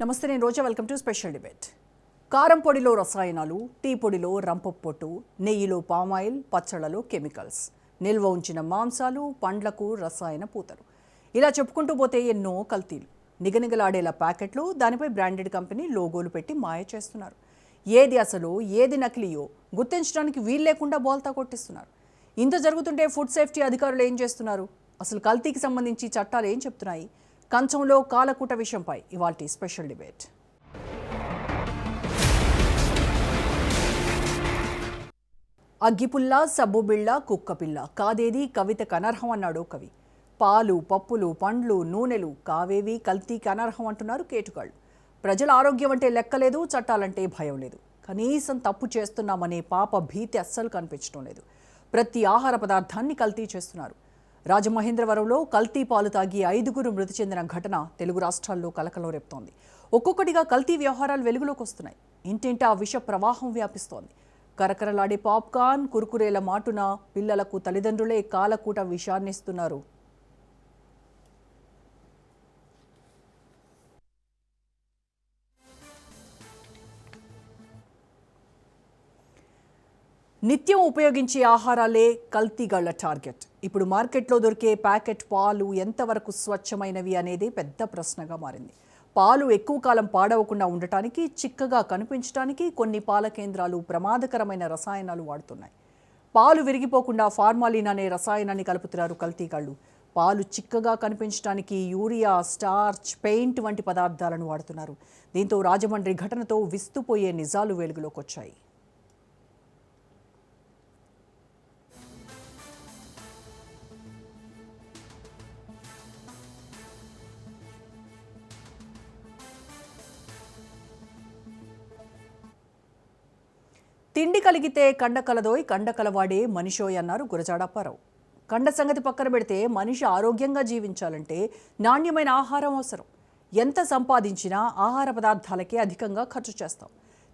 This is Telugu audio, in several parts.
నమస్తే, నేను Roja. Welcome to special debate. కారం పొడిలో రసాయనాలు, టీ పొడిలో రంపపొట్టు, నెయ్యిలో పామాయిల్, పచ్చళ్లలో కెమికల్స్, నిల్వ ఉంచిన మాంసాలు, పండ్లకు రసాయన పూతలు, ఇలా చెప్పుకుంటూ పోతే ఎన్నో కల్తీలు. నిగనిగలాడేలా ప్యాకెట్లు, దానిపై బ్రాండెడ్ కంపెనీ లోగోలు పెట్టి మాయ చేస్తున్నారు. ఏది అసలు ఏది నకిలీయో గుర్తించడానికి వీలు లేకుండా బోల్తా కొట్టిస్తున్నారు. ఇంత జరుగుతుంటే ఫుడ్ సేఫ్టీ అధికారులు ఏం చేస్తున్నారు? అసలు కల్తీకి సంబంధించి చట్టాలు ఏం చెప్తున్నాయి? కంచంలో కాలకూట విషయంపై ఇవాల్టి స్పెషల్ డిబేట్. అగ్గిపుల్ల, సబ్బుబిళ్ళ, కుక్కపిల్ల, కాదేది కవితకు అనర్హం అన్నాడు కవి. పాలు, పప్పులు, పండ్లు, నూనెలు కావేవి కల్తీకి అనర్హం అంటున్నారు కేటుగాళ్ళు. ప్రజల ఆరోగ్యం అంటే లెక్కలేదు, చట్టాలంటే భయం లేదు. కనీసం తప్పు చేస్తున్నామనే పాప భీతి అస్సలు కనిపించడం లేదు. ప్రతి ఆహార పదార్థాన్ని కల్తీ చేస్తున్నారు. రాజమహేంద్రవరంలో కల్తీ పాలు తాగి 5 మృతి చెందిన ఘటన తెలుగు రాష్ట్రాల్లో కలకలం రేపుతోంది. ఒక్కొక్కటిగా కల్తీ వ్యవహారాలు వెలుగులోకి వస్తున్నాయి. ఇంటింటా విష ప్రవాహం వ్యాపిస్తోంది. కరకరలాడే పాప్కార్న్, కురుకురేల మాటున పిల్లలకు తల్లిదండ్రులే కాలకూట విషాన్నిస్తున్నారు. నిత్యం ఉపయోగించే ఆహారాలే కల్తీగాళ్ల టార్గెట్. ఇప్పుడు మార్కెట్లో దొరికే ప్యాకెట్ పాలు ఎంతవరకు స్వచ్ఛమైనవి అనేది పెద్ద ప్రశ్నగా మారింది. పాలు ఎక్కువ కాలం పాడవకుండా ఉండటానికి, చిక్కగా కనిపించడానికి కొన్ని పాల కేంద్రాలు ప్రమాదకరమైన రసాయనాలు వాడుతున్నాయి. పాలు విరిగిపోకుండా ఫార్మాలిన్ అనే రసాయనాన్ని కలుపుతున్నారు కల్తీగాళ్లు. పాలు చిక్కగా కనిపించడానికి యూరియా, స్టార్చ్, పెయింట్ వంటి పదార్థాలను వాడుతున్నారు. దీంతో రాజమండ్రి ఘటనతో విస్తుపోయే నిజాలు వెలుగులోకి వచ్చాయి. తిండి కలిగితే కండ కలదోయ్, కండ కలవాడే మనిషోయ్ అన్నారు గురజాడ అప్పారావు. కండ సంగతి పక్కన పెడితే మనిషి ఆరోగ్యంగా జీవించాలంటే నాణ్యమైన ఆహారం అవసరం. ఎంత సంపాదించినా ఆహార పదార్థాలకే అధికంగా ఖర్చు చేస్తాం.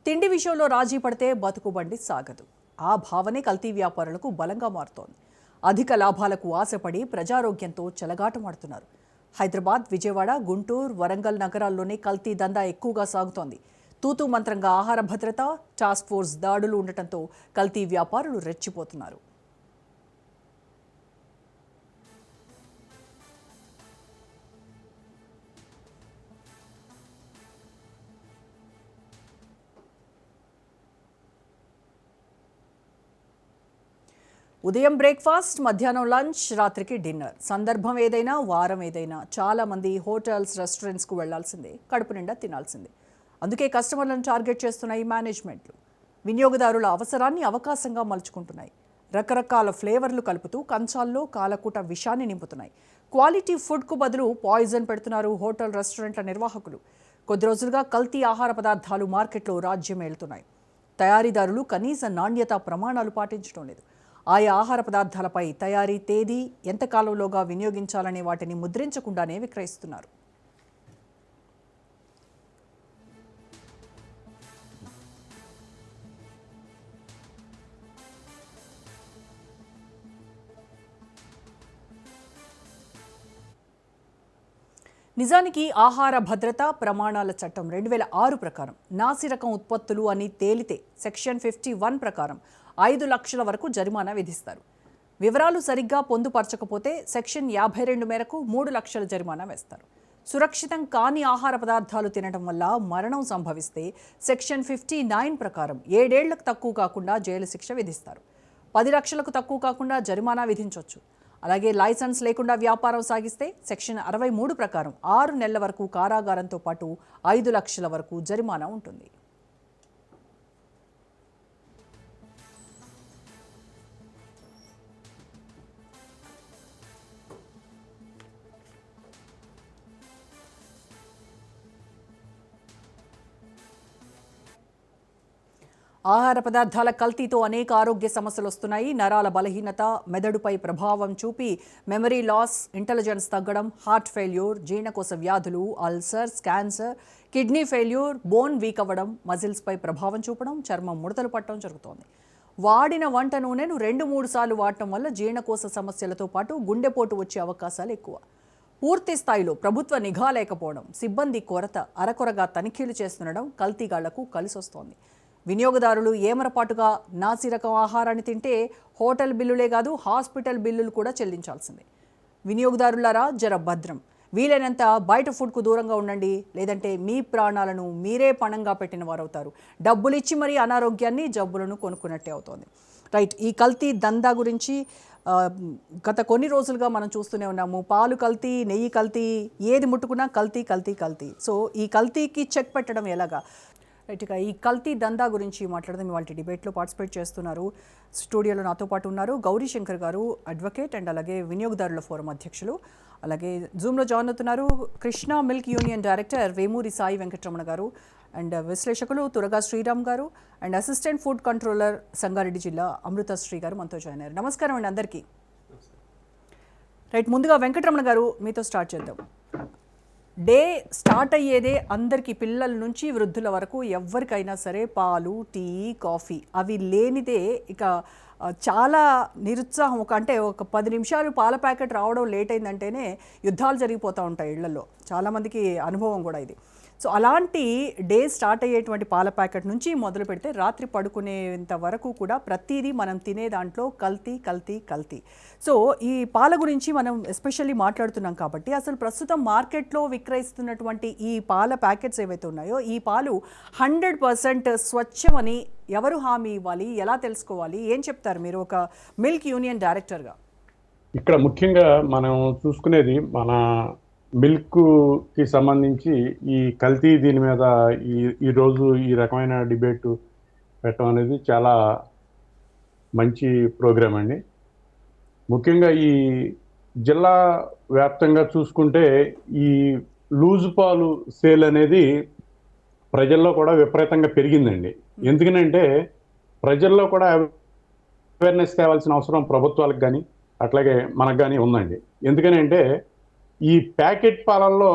తిండి విషయంలో రాజీ పడితే బతుకుబండి సాగదు. ఆ భావనే కల్తీ వ్యాపారులకు బలంగా మారుతోంది. అధిక లాభాలకు ఆశపడి ప్రజారోగ్యంతో చెలగాటమాడుతున్నారు. హైదరాబాద్, విజయవాడ, గుంటూరు, వరంగల్ నగరాల్లోనే కల్తీ దందా ఎక్కువగా సాగుతోంది. తూతూ మంత్రంగా ఆహార భద్రత, టాస్క్ ఫోర్స్ దాడులు ఉండటంతో కల్తీ వ్యాపారులు రెచ్చిపోతున్నారు. ఉదయం బ్రేక్ఫాస్ట్, మధ్యాహ్నం లంచ్, రాత్రికి డిన్నర్. సందర్భం ఏదైనా, వారం ఏదైనా చాలామంది హోటల్స్, రెస్టారెంట్స్కు వెళ్లాల్సిందే, కడుపు నిండా తినాల్సిందే. అందుకే కస్టమర్లను టార్గెట్ చేస్తున్నాయి మేనేజ్మెంట్లు. వినియోగదారుల అవసరాన్ని అవకాశంగా మలుచుకుంటున్నాయి. రకరకాల ఫ్లేవర్లు కలుపుతూ కంచాల్లో కాలకూట విషాన్ని నింపుతున్నాయి. క్వాలిటీ ఫుడ్కు బదులు పాయిజన్ పెడుతున్నారు హోటల్, రెస్టారెంట్ల నిర్వాహకులు. కొద్ది రోజులుగా కల్తీ ఆహార పదార్థాలు మార్కెట్లో రాజ్యం ఏలుతున్నాయి. తయారీదారులు కనీస నాణ్యత ప్రమాణాలు పాటించడం లేదు. ఆయా ఆహార పదార్థాలపై తయారీ తేదీ, ఎంతకాలంలోగా వినియోగించాలనే వాటిని ముద్రించకుండానే విక్రయిస్తున్నారు. నిజానికి ఆహార భద్రతా ప్రమాణాల చట్టం 2006 ప్రకారం నాసిరకం ఉత్పత్తులు అని తేలితే సెక్షన్ 51 ప్రకారం 5 లక్షల వరకు జరిమానా విధిస్తారు. వివరాలు సరిగ్గా పొందుపరచకపోతే సెక్షన్ 52 మేరకు 3 లక్షల జరిమానా వేస్తారు. సురక్షితం కాని ఆహార పదార్థాలు తినడం వల్ల మరణం సంభవిస్తే సెక్షన్ 59 ప్రకారం 7 ఏళ్లకు తక్కువ కాకుండా జైలు శిక్ష విధిస్తారు. 10 లక్షలకు తక్కువ కాకుండా జరిమానా విధించవచ్చు. అలాగే లైసెన్స్ లేకుండా వ్యాపారం సాగిస్తే సెక్షన్ 63 ప్రకారం 6 నెలల వరకు కారాగారంతో పాటు 5 లక్షల వరకు జరిమానా ఉంటుంది. ఆహార పదార్థాల కల్తీతో అనేక ఆరోగ్య సమస్యలు వస్తున్నాయి. నరాల బలహీనత, మెదడుపై ప్రభావం చూపి మెమరీ లాస్, ఇంటెలిజెన్స్ తగ్గడం, హార్ట్ ఫెయిల్యూర్, జీర్ణకోశ వ్యాధులు, ulcers, cancer, kidney failure, bone weak అవ్వడం, మజిల్స్పై ప్రభావం చూపడం, చర్మం ముడతలు పట్టడం జరుగుతోంది. వాడిన వంట నూనెను 2-3 సార్లు వాడటం వల్ల జీర్ణకోశ సమస్యలతో పాటు గుండెపోటు వచ్చే అవకాశాలు ఎక్కువ. పూర్తి స్థాయిలో ప్రభుత్వ నిఘా లేకపోవడం, సిబ్బంది కొరత, అరకొరగా తనిఖీలు చేస్తుండడం కల్తీగాళ్లకు కలిసొస్తోంది. వినియోగదారులు ఏమరపాటుగా నాసిరకం ఆహారాన్ని తింటే హోటల్ బిల్లులే కాదు హాస్పిటల్ బిల్లులు కూడా చెల్లించాల్సిందే. వినియోగదారులారా జర భద్రం, వీలైనంత బయట ఫుడ్కు దూరంగా ఉండండి, లేదంటే మీ ప్రాణాలను మీరే పణంగా పెట్టిన వారవుతారు. డబ్బులు ఇచ్చి మరీ అనారోగ్యాన్ని, జబ్బులను కొనుక్కున్నట్టే అవుతోంది. రైట్, ఈ కల్తీ దందా గురించి గత కొన్ని రోజులుగా మనం చూస్తూనే ఉన్నాము. పాలు కల్తీ, నెయ్యి కల్తీ, ఏది ముట్టుకున్నా కల్తీ కల్తీ కల్తీ. సో ఈ కల్తీకి చెక్ పెట్టడం ఎలాగా? రైట్గా ఈ కల్తీ దందా గురించి మాట్లాడదాం. ఇవాళ డిబేట్లో పార్టిసిపేట్ చేస్తున్నారు. స్టూడియోలో నాతో పాటు ఉన్నారు గౌరీ శంకర్ గారు, అడ్వకేట్ అండ్ అలాగే వినియోగదారుల ఫోరం అధ్యక్షులు. అలాగే జూమ్లో జాయిన్ అవుతున్నారు Krishna milk union director Vemuri Sai Venkataramana గారు, అండ్ విశ్లేషకులు తురగా శ్రీరామ్ గారు, and assistant food controller Sangareddy జిల్లా అమృతశ్రీ గారు మనతో జాయిన్ అయ్యారు. నమస్కారం అండి అందరికీ. రైట్, ముందుగా వెంకటరమణ గారు మీతో స్టార్ట్ చేద్దాం. డే స్టార్ట్ అయ్యేదే అందరికీ, పిల్లల నుంచి వృద్ధుల వరకు ఎవరికైనా సరే పాలు, టీ, కాఫీ అవి లేనిదే ఇక చాలా నిరుత్సాహం. అంటే ఒక 10 నిమిషాలు పాల ప్యాకెట్ రావడం లేట్ అయిందంటేనే యుద్ధాలు జరిగిపోతూ ఉంటాయి ఇళ్లలో. చాలామందికి అనుభవం కూడా ఇది. సో అలాంటి డే స్టార్ట్ అయ్యేటువంటి పాల ప్యాకెట్ నుంచి మొదలు పెడితే రాత్రి పడుకునేంత వరకు కూడా ప్రతిదీ మనం తినే దాంట్లో కల్తీ కల్తీ కల్తీ. సో ఈ పాల గురించి మనం ఎస్పెషల్లీ మాట్లాడుతున్నాం కాబట్టి అసలు ప్రస్తుతం మార్కెట్లో విక్రయిస్తున్నటువంటి ఈ పాల ప్యాకెట్స్ ఏవైతే ఉన్నాయో ఈ పాలు 100% స్వచ్ఛమని ఎవరు హామీ ఇవ్వాలి, ఎలా తెలుసుకోవాలి, ఏం చెప్తారు మీరు ఒక మిల్క్ యూనియన్ డైరెక్టర్గా? ఇక్కడ ముఖ్యంగా మనం చూసుకునేది మన మిల్క్కి సంబంధించి ఈ కల్తీ దీని మీద ఈరోజు ఈ రకమైన డిబేట్ పెట్టడం అనేది చాలా మంచి ప్రోగ్రామ్ అండి. ముఖ్యంగా ఈ జిల్లా వ్యాప్తంగా చూసుకుంటే ఈ లూజు పాలు సేల్ అనేది ప్రజల్లో కూడా విపరీతంగా పెరిగిందండి. ఎందుకనంటే ప్రజల్లో కూడా అవేర్నెస్ తేవాల్సిన అవసరం ప్రభుత్వాలకు కానీ అట్లాగే మనకు కానీ ఉందండి. ఎందుకనంటే ఈ ప్యాకెట్ పాలల్లో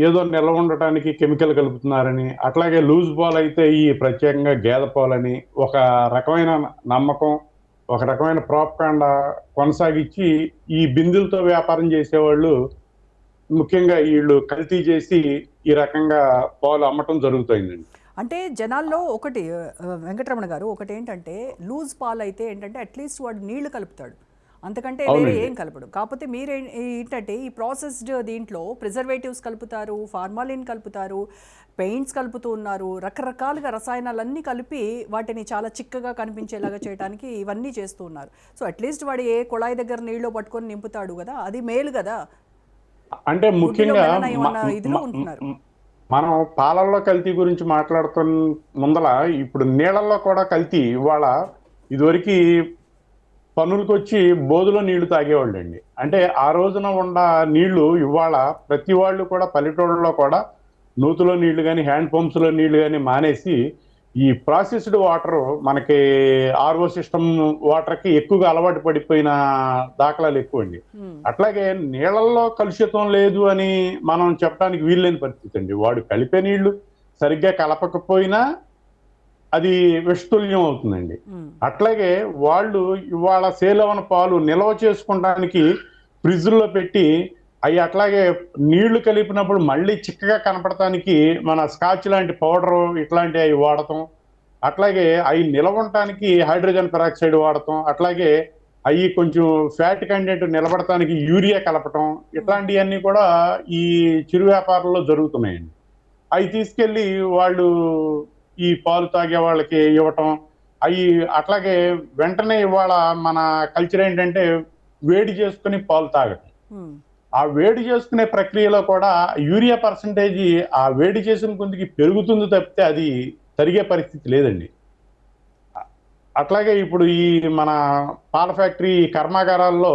ఏదో నిల్వ ఉండటానికి కెమికల్ కలుపుతున్నారని, అట్లాగే లూజ్ పాలు అయితే ఈ ప్రత్యేకంగా గేదె పాలని ఒక రకమైన నమ్మకం, ఒక రకమైన ప్రోపకాండ కొనసాగించి ఈ బిందులతో వ్యాపారం చేసేవాళ్ళు ముఖ్యంగా వీళ్ళు కల్తీ చేసి ఈ రకంగా పాలు అమ్మటం జరుగుతుందండి. అంటే జనాల్లో ఒకటి వెంకటరమణ గారు, ఒకటి ఏంటంటే లూజ్ పాలు అయితే ఏంటంటే అట్లీస్ట్ వాడు నీళ్లు కలుపుతాడు, అంతకంటే వేరే ఏం కలపడు. కాకపోతే మీరు ఏంటంటే ఈ ప్రాసెస్డ్ దీంట్లో ప్రిజర్వేటివ్స్ కలుపుతారు, ఫార్మాలిన్ కలుపుతారు, పెయింట్స్ కలుపుతూ ఉన్నారు, రకరకాలుగా రసాయనాలన్నీ కలిపి వాటిని చాలా చిక్కగా కనిపించేలాగా చేయడానికి ఇవన్నీ చేస్తూ ఉన్నారు. సో అట్లీస్ట్ వాడు ఏ కుళాయి దగ్గర నీళ్ళు పట్టుకొని నింపుతాడు కదా, అది మేలు కదా. అంటే ముఖ్యంగా మనం పాలల్లో కల్తీ గురించి మాట్లాడుతున్న ముందల ఇప్పుడు నీళ్ళల్లో కూడా కల్తీ. ఇవాళ ఇదివరకు పనులకు వచ్చి బోధులో నీళ్లు తాగేవాళ్ళు అండి. అంటే ఆ రోజున ఉన్న నీళ్లు ఇవాళ ప్రతి వాళ్ళు కూడా పల్లెటూళ్ళలో కూడా నూతులో నీళ్లు కానీ హ్యాండ్ పంప్స్లో నీళ్లు కానీ మానేసి ఈ ప్రాసెస్డ్ వాటర్ మనకి ఆర్ఓ సిస్టమ్ వాటర్కి ఎక్కువగా అలవాటు పడిపోయిన దాఖలాలు ఎక్కువ అండి. అట్లాగే నీళ్ళల్లో కలుషితం లేదు అని మనం చెప్పడానికి వీల్లేని పరిస్థితి అండి. వాడు కలిపే నీళ్లు సరిగ్గా కలపకపోయినా అది విషతుల్యం అవుతుందండి. అట్లాగే వాళ్ళు ఇవాళ సేల్ అవన పాలు నిల్వ చేసుకోవడానికి ఫ్రిడ్జ్లో పెట్టి అవి అట్లాగే నీళ్లు కలిపినప్పుడు మళ్ళీ చిక్కగా కనపడటానికి మన స్కాచ్ లాంటి పౌడరు ఇట్లాంటివి అవి వాడటం, అట్లాగే అవి నిల్వ ఉండటానికి హైడ్రోజన్ పెరాక్సైడ్ వాడటం, అట్లాగే అవి కొంచెం ఫ్యాట్ కంటెంట్ నిలబడటానికి యూరియా కలపటం, ఇట్లాంటివన్నీ కూడా ఈ చిరు వ్యాపారంలో జరుగుతున్నాయండి. అవి తీసుకెళ్ళి వాళ్ళు ఈ పాలు తాగే వాళ్ళకి ఇవ్వటం, అవి అట్లాగే వెంటనే ఇవాళ మన కల్చర్ ఏంటంటే వేడి చేసుకుని పాలు తాగటం. ఆ వేడి చేసుకునే ప్రక్రియలో కూడా యూరియా పర్సంటేజ్ ఆ వేడి చేసిన కొద్దికి పెరుగుతుంది తప్పితే అది తరిగే పరిస్థితి లేదండి. అట్లాగే ఇప్పుడు ఈ మన పాల ఫ్యాక్టరీ కర్మాగారాల్లో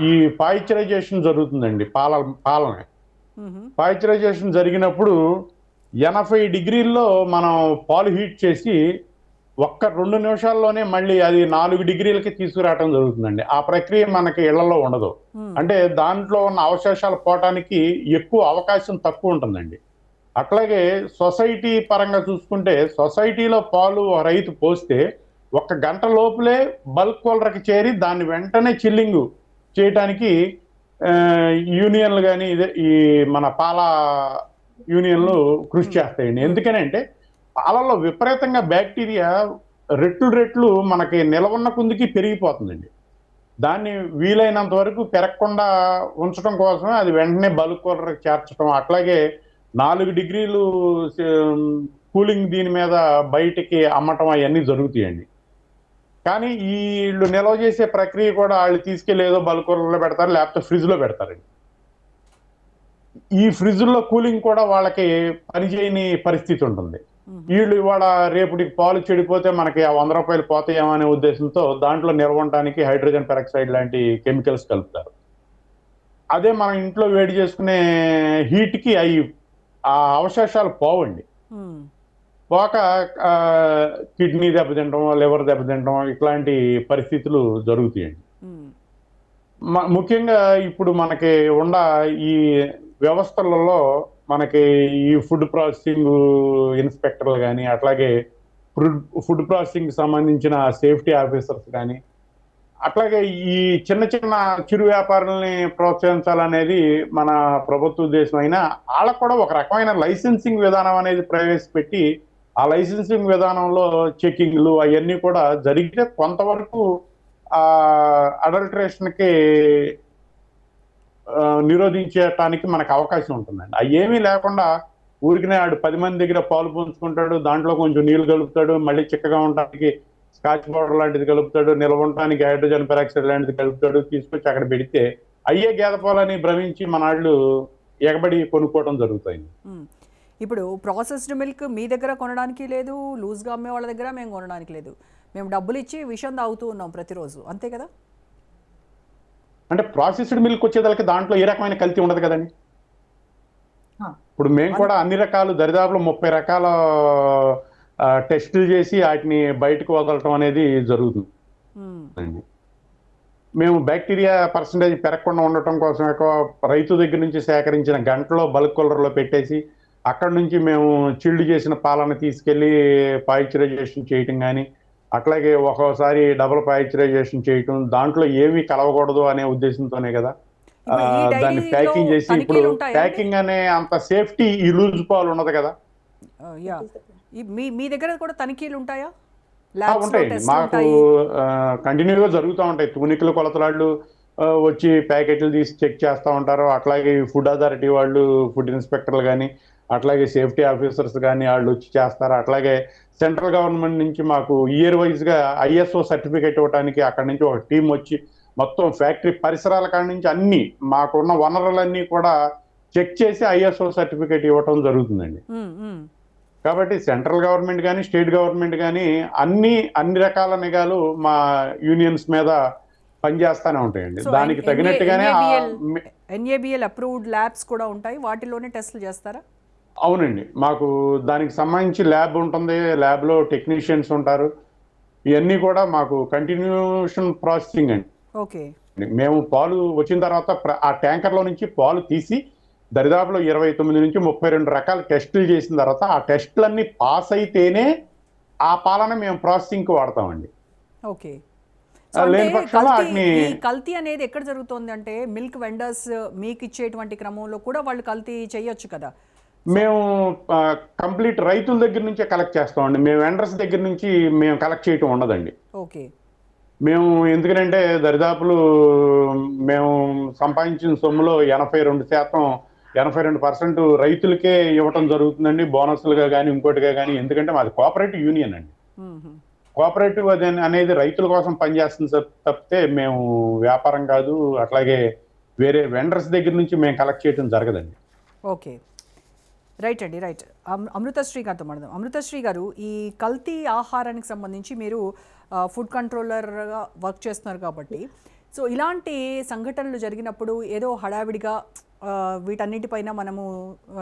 ఈ పాయిచరైజేషన్ జరుగుతుందండి. పాలన పాయిచరైజేషన్ జరిగినప్పుడు 80 డిగ్రీల్లో మనం పాలు హీట్ చేసి ఒక్క 2 నిమిషాల్లోనే మళ్ళీ అది 4 డిగ్రీలకి తీసుకురావటం జరుగుతుందండి. ఆ ప్రక్రియ మనకి ఇళ్లలో ఉండదు. అంటే దాంట్లో ఉన్న అవశేషాలు పోవటానికి ఎక్కువ అవకాశం తక్కువ ఉంటుందండి. అట్లాగే సొసైటీ పరంగా చూసుకుంటే సొసైటీలో పాలు రైతు పోస్తే 1 గంట లోపలే బల్క్ కూలర్కి చేరి దాన్ని వెంటనే చిల్లింగ్ చేయటానికి ఆ, యూనియన్లు కానీ ఇదే ఈ మన పాల యూనియన్లు కృషి చేస్తాయండి. ఎందుకనంటే పాలల్లో విపరీతంగా బ్యాక్టీరియా రెట్లు రెట్లు మనకి నిలవన్న కుందికి పెరిగిపోతుందండి. దాన్ని వీలైనంత వరకు పెరగకుండా ఉంచడం కోసమే అది వెంటనే బల్క్ కూలర్కి చేర్చడం, అట్లాగే 4 డిగ్రీలు కూలింగ్ దీని మీద బయటికి అమ్మటం అవన్నీ జరుగుతాయండి. కానీ వీళ్ళు నిల్వ చేసే ప్రక్రియ కూడా వాళ్ళు తీసుకెళ్లి ఏదో బల్క్ కూలర్లో పెడతారు, లేకపోతే ఫ్రిడ్జ్ లో పెడతారండి. ఈ ఫ్రిడ్జ్లో కూలింగ్ కూడా వాళ్ళకి పనిచేయని పరిస్థితి ఉంటుంది. వీళ్ళు ఇవాళ రేపటికి పాలు చెడిపోతే మనకి ఆ ₹100 పోతాయేమో అనే ఉద్దేశంతో దాంట్లో నిల్వ ఉండటానికి హైడ్రోజన్ పెరాక్సైడ్ లాంటి కెమికల్స్ కలుపుతారు. అదే మనం ఇంట్లో వేడి చేసుకునే హీట్కి ఆ అవశేషాలు పోవండి. పోక ఆ, కిడ్నీ దెబ్బతింటం, లివర్ దెబ్బతింటం ఇట్లాంటి పరిస్థితులు జరుగుతాయండి. ముఖ్యంగా ఇప్పుడు మనకి ఉన్న ఈ వ్యవస్థలలో మనకి ఈ ఫుడ్ ప్రాసెసింగ్ ఇన్స్పెక్టర్లు కానీ, అట్లాగే ఫుడ్ ప్రాసెసింగ్ సంబంధించిన సేఫ్టీ ఆఫీసర్స్ కానీ, అట్లాగే ఈ చిన్న చిన్న చిరు వ్యాపారుల్ని ప్రోత్సహించాలనేది మన ప్రభుత్వ ఉద్దేశం అయినా వాళ్ళకు కూడా ఒక రకమైన లైసెన్సింగ్ విధానం అనేది ప్రవేశపెట్టి ఆ లైసెన్సింగ్ విధానంలో చెకింగ్లు అవన్నీ కూడా జరిగితే కొంతవరకు ఆ అడల్ట్రేషన్ కి నిరోధించటానికి మనకు అవకాశం ఉంటుందండి. అవి ఏమీ లేకుండా ఊరికినే ఆడు 10 మంది దగ్గర పాలు పుంజుకుంటాడు, దాంట్లో కొంచెం నీళ్లు కలుపుతాడు, మళ్ళీ చిక్కగా ఉండటానికి స్కాచ్ పౌడర్ లాంటిది కలుపుతాడు, నిల్వ ఉండటానికి హైడ్రోజన్ పెరాక్సైడ్ లాంటిది కలుపుతాడు, తీసుకొచ్చి అక్కడ పెడితే అయ్యే గేదె పాలని భ్రమించి మన వాళ్ళు ఎగబడి కొనుక్కోవడం జరుగుతాయి. ఇప్పుడు ప్రాసెస్డ్ మిల్క్ మీ దగ్గర కొనడానికి లేదు, లూజ్గా అమ్మే వాళ్ళ దగ్గర మేము కొనడానికి లేదు. మేము డబ్బులు ఇచ్చి విషం తాగుతూ ఉన్నాం ప్రతిరోజు, అంతే కదా? అంటే ప్రాసెస్డ్ మిల్క్ వచ్చేదానికి దాంట్లో ఏ రకమైన కల్తీ ఉండదు కదండి. ఇప్పుడు మేము కూడా అన్ని రకాలు దరిదాపులో 30 రకాల టెస్టులు చేసి వాటిని బయటకు వదలటం అనేది జరుగుతుంది. మేము బ్యాక్టీరియా పర్సంటేజ్ పెరగకుండా ఉండటం కోసం రైతు దగ్గర నుంచి సేకరించిన గంటలో బల్క్ కూలర్లో పెట్టేసి అక్కడ నుంచి మేము చిల్డ్ చేసిన పాలను తీసుకెళ్లి పాయిశ్చరైజేషన్ చేయటం కానీ, అట్లాగే ఒక్కోసారి డబుల్ పాయిశ్చరైజేషన్ చేయటం, దాంట్లో ఏమీ కలవకూడదు అనే ఉద్దేశంతోనే కదా దాన్ని ప్యాకింగ్ చేసి. ఇప్పుడు ప్యాకింగ్ అనే అంత సేఫ్టీ ఈ లూజ్ పాలు ఉండదు కదా. మీ దగ్గర కూడా తనిఖీలు ఉంటాయా? ఉంటాయండి, మాకు కంటిన్యూగా జరుగుతూ ఉంటాయి. తూనికలు కొలతలాళ్ళు వచ్చి ప్యాకెట్లు తీసి చెక్ చేస్తూ ఉంటారు. అట్లాగే ఫుడ్ అథారిటీ వాళ్ళు, ఫుడ్ ఇన్స్పెక్టర్లు కానీ, అట్లాగే సేఫ్టీ ఆఫీసర్స్ కానీ వాళ్ళు వచ్చి చేస్తారు. అట్లాగే సెంట్రల్ గవర్నమెంట్ నుంచి మాకు ఇయర్ వైజ్ గా ISO సర్టిఫికేట్ ఇవ్వడానికి అక్కడ నుంచి ఒక టీం వచ్చి మొత్తం ఫ్యాక్టరీ పరిసరాల కాడ నుంచి అన్ని మాకున్న వనరులన్నీ కూడా చెక్ చేసి ISO సర్టిఫికేట్ ఇవ్వటం జరుగుతుందండి. కాబట్టి సెంట్రల్ గవర్నమెంట్ కానీ, స్టేట్ గవర్నమెంట్ కానీ అన్ని రకాల నిఘాలు మా యూనియన్స్ మీద పనిచేస్తూనే ఉంటాయండి. దానికి తగినట్టుగానే NABL అప్రూవ్డ్ ల్యాబ్స్ కూడా ఉంటాయి, వాటిలోనే టెస్టులు చేస్తారా? అవునండి, మాకు దానికి సంబంధించి ల్యాబ్ ఉంటుంది, ల్యాబ్లో టెక్నీషియన్స్ ఉంటారు. ఇవన్నీ కూడా మాకు కంటిన్యూషన్ ప్రాసెసింగ్ అండి. ఓకే, మేము పాలు వచ్చిన తర్వాత ఆ ట్యాంకర్లో నుంచి పాలు తీసి దరిదాపులో 29 నుంచి 32 రకాల టెస్టులు చేసిన తర్వాత ఆ టెస్టులన్నీ పాస్ అయితేనే ఆ పాలన మేము ప్రాసెసింగ్కి వాడతామండి. ఓకే, లేని పక్షంలో కల్తీ అనేది ఎక్కడ జరుగుతుంది అంటే మిల్క్ వెండర్స్ మీకు ఇచ్చేటువంటి క్రమంలో కూడా వాళ్ళు కల్తీ చేయొచ్చు కదా. మేము కంప్లీట్ రైతుల దగ్గర నుంచే కలెక్ట్ చేస్తామండి. మేము వెండర్స్ దగ్గర నుంచి మేము కలెక్ట్ చేయటం ఉండదండి. ఓకే, మేము ఎందుకంటే దరిదాపులు మేము సంపాదించిన సొమ్ములో 82% రైతులకే ఇవ్వటం జరుగుతుందండి, బోనస్లుగా కానీ ఇంకోటిగా కానీ. ఎందుకంటే మాది కోఆపరేటివ్ యూనియన్ అండి. కోఆపరేటివ్ అనేది రైతుల కోసం పనిచేస్తుంది తప్పితే మేము వ్యాపారం కాదు. అట్లాగే వేరే వెండర్స్ దగ్గర నుంచి మేము కలెక్ట్ చేయడం జరగదండి. ఓకే, రైట్ అండి, రైట్. అమృతశ్రీ గారితో మాట్లాడదాం. అమృతశ్రీ గారు, ఈ కల్తీ ఆహారానికి సంబంధించి మీరు ఫుడ్ కంట్రోలర్గా వర్క్ చేస్తున్నారు కాబట్టి, సో ఇలాంటి సంఘటనలు జరిగినప్పుడు ఏదో హడావిడిగా వీటన్నిటిపైన మనము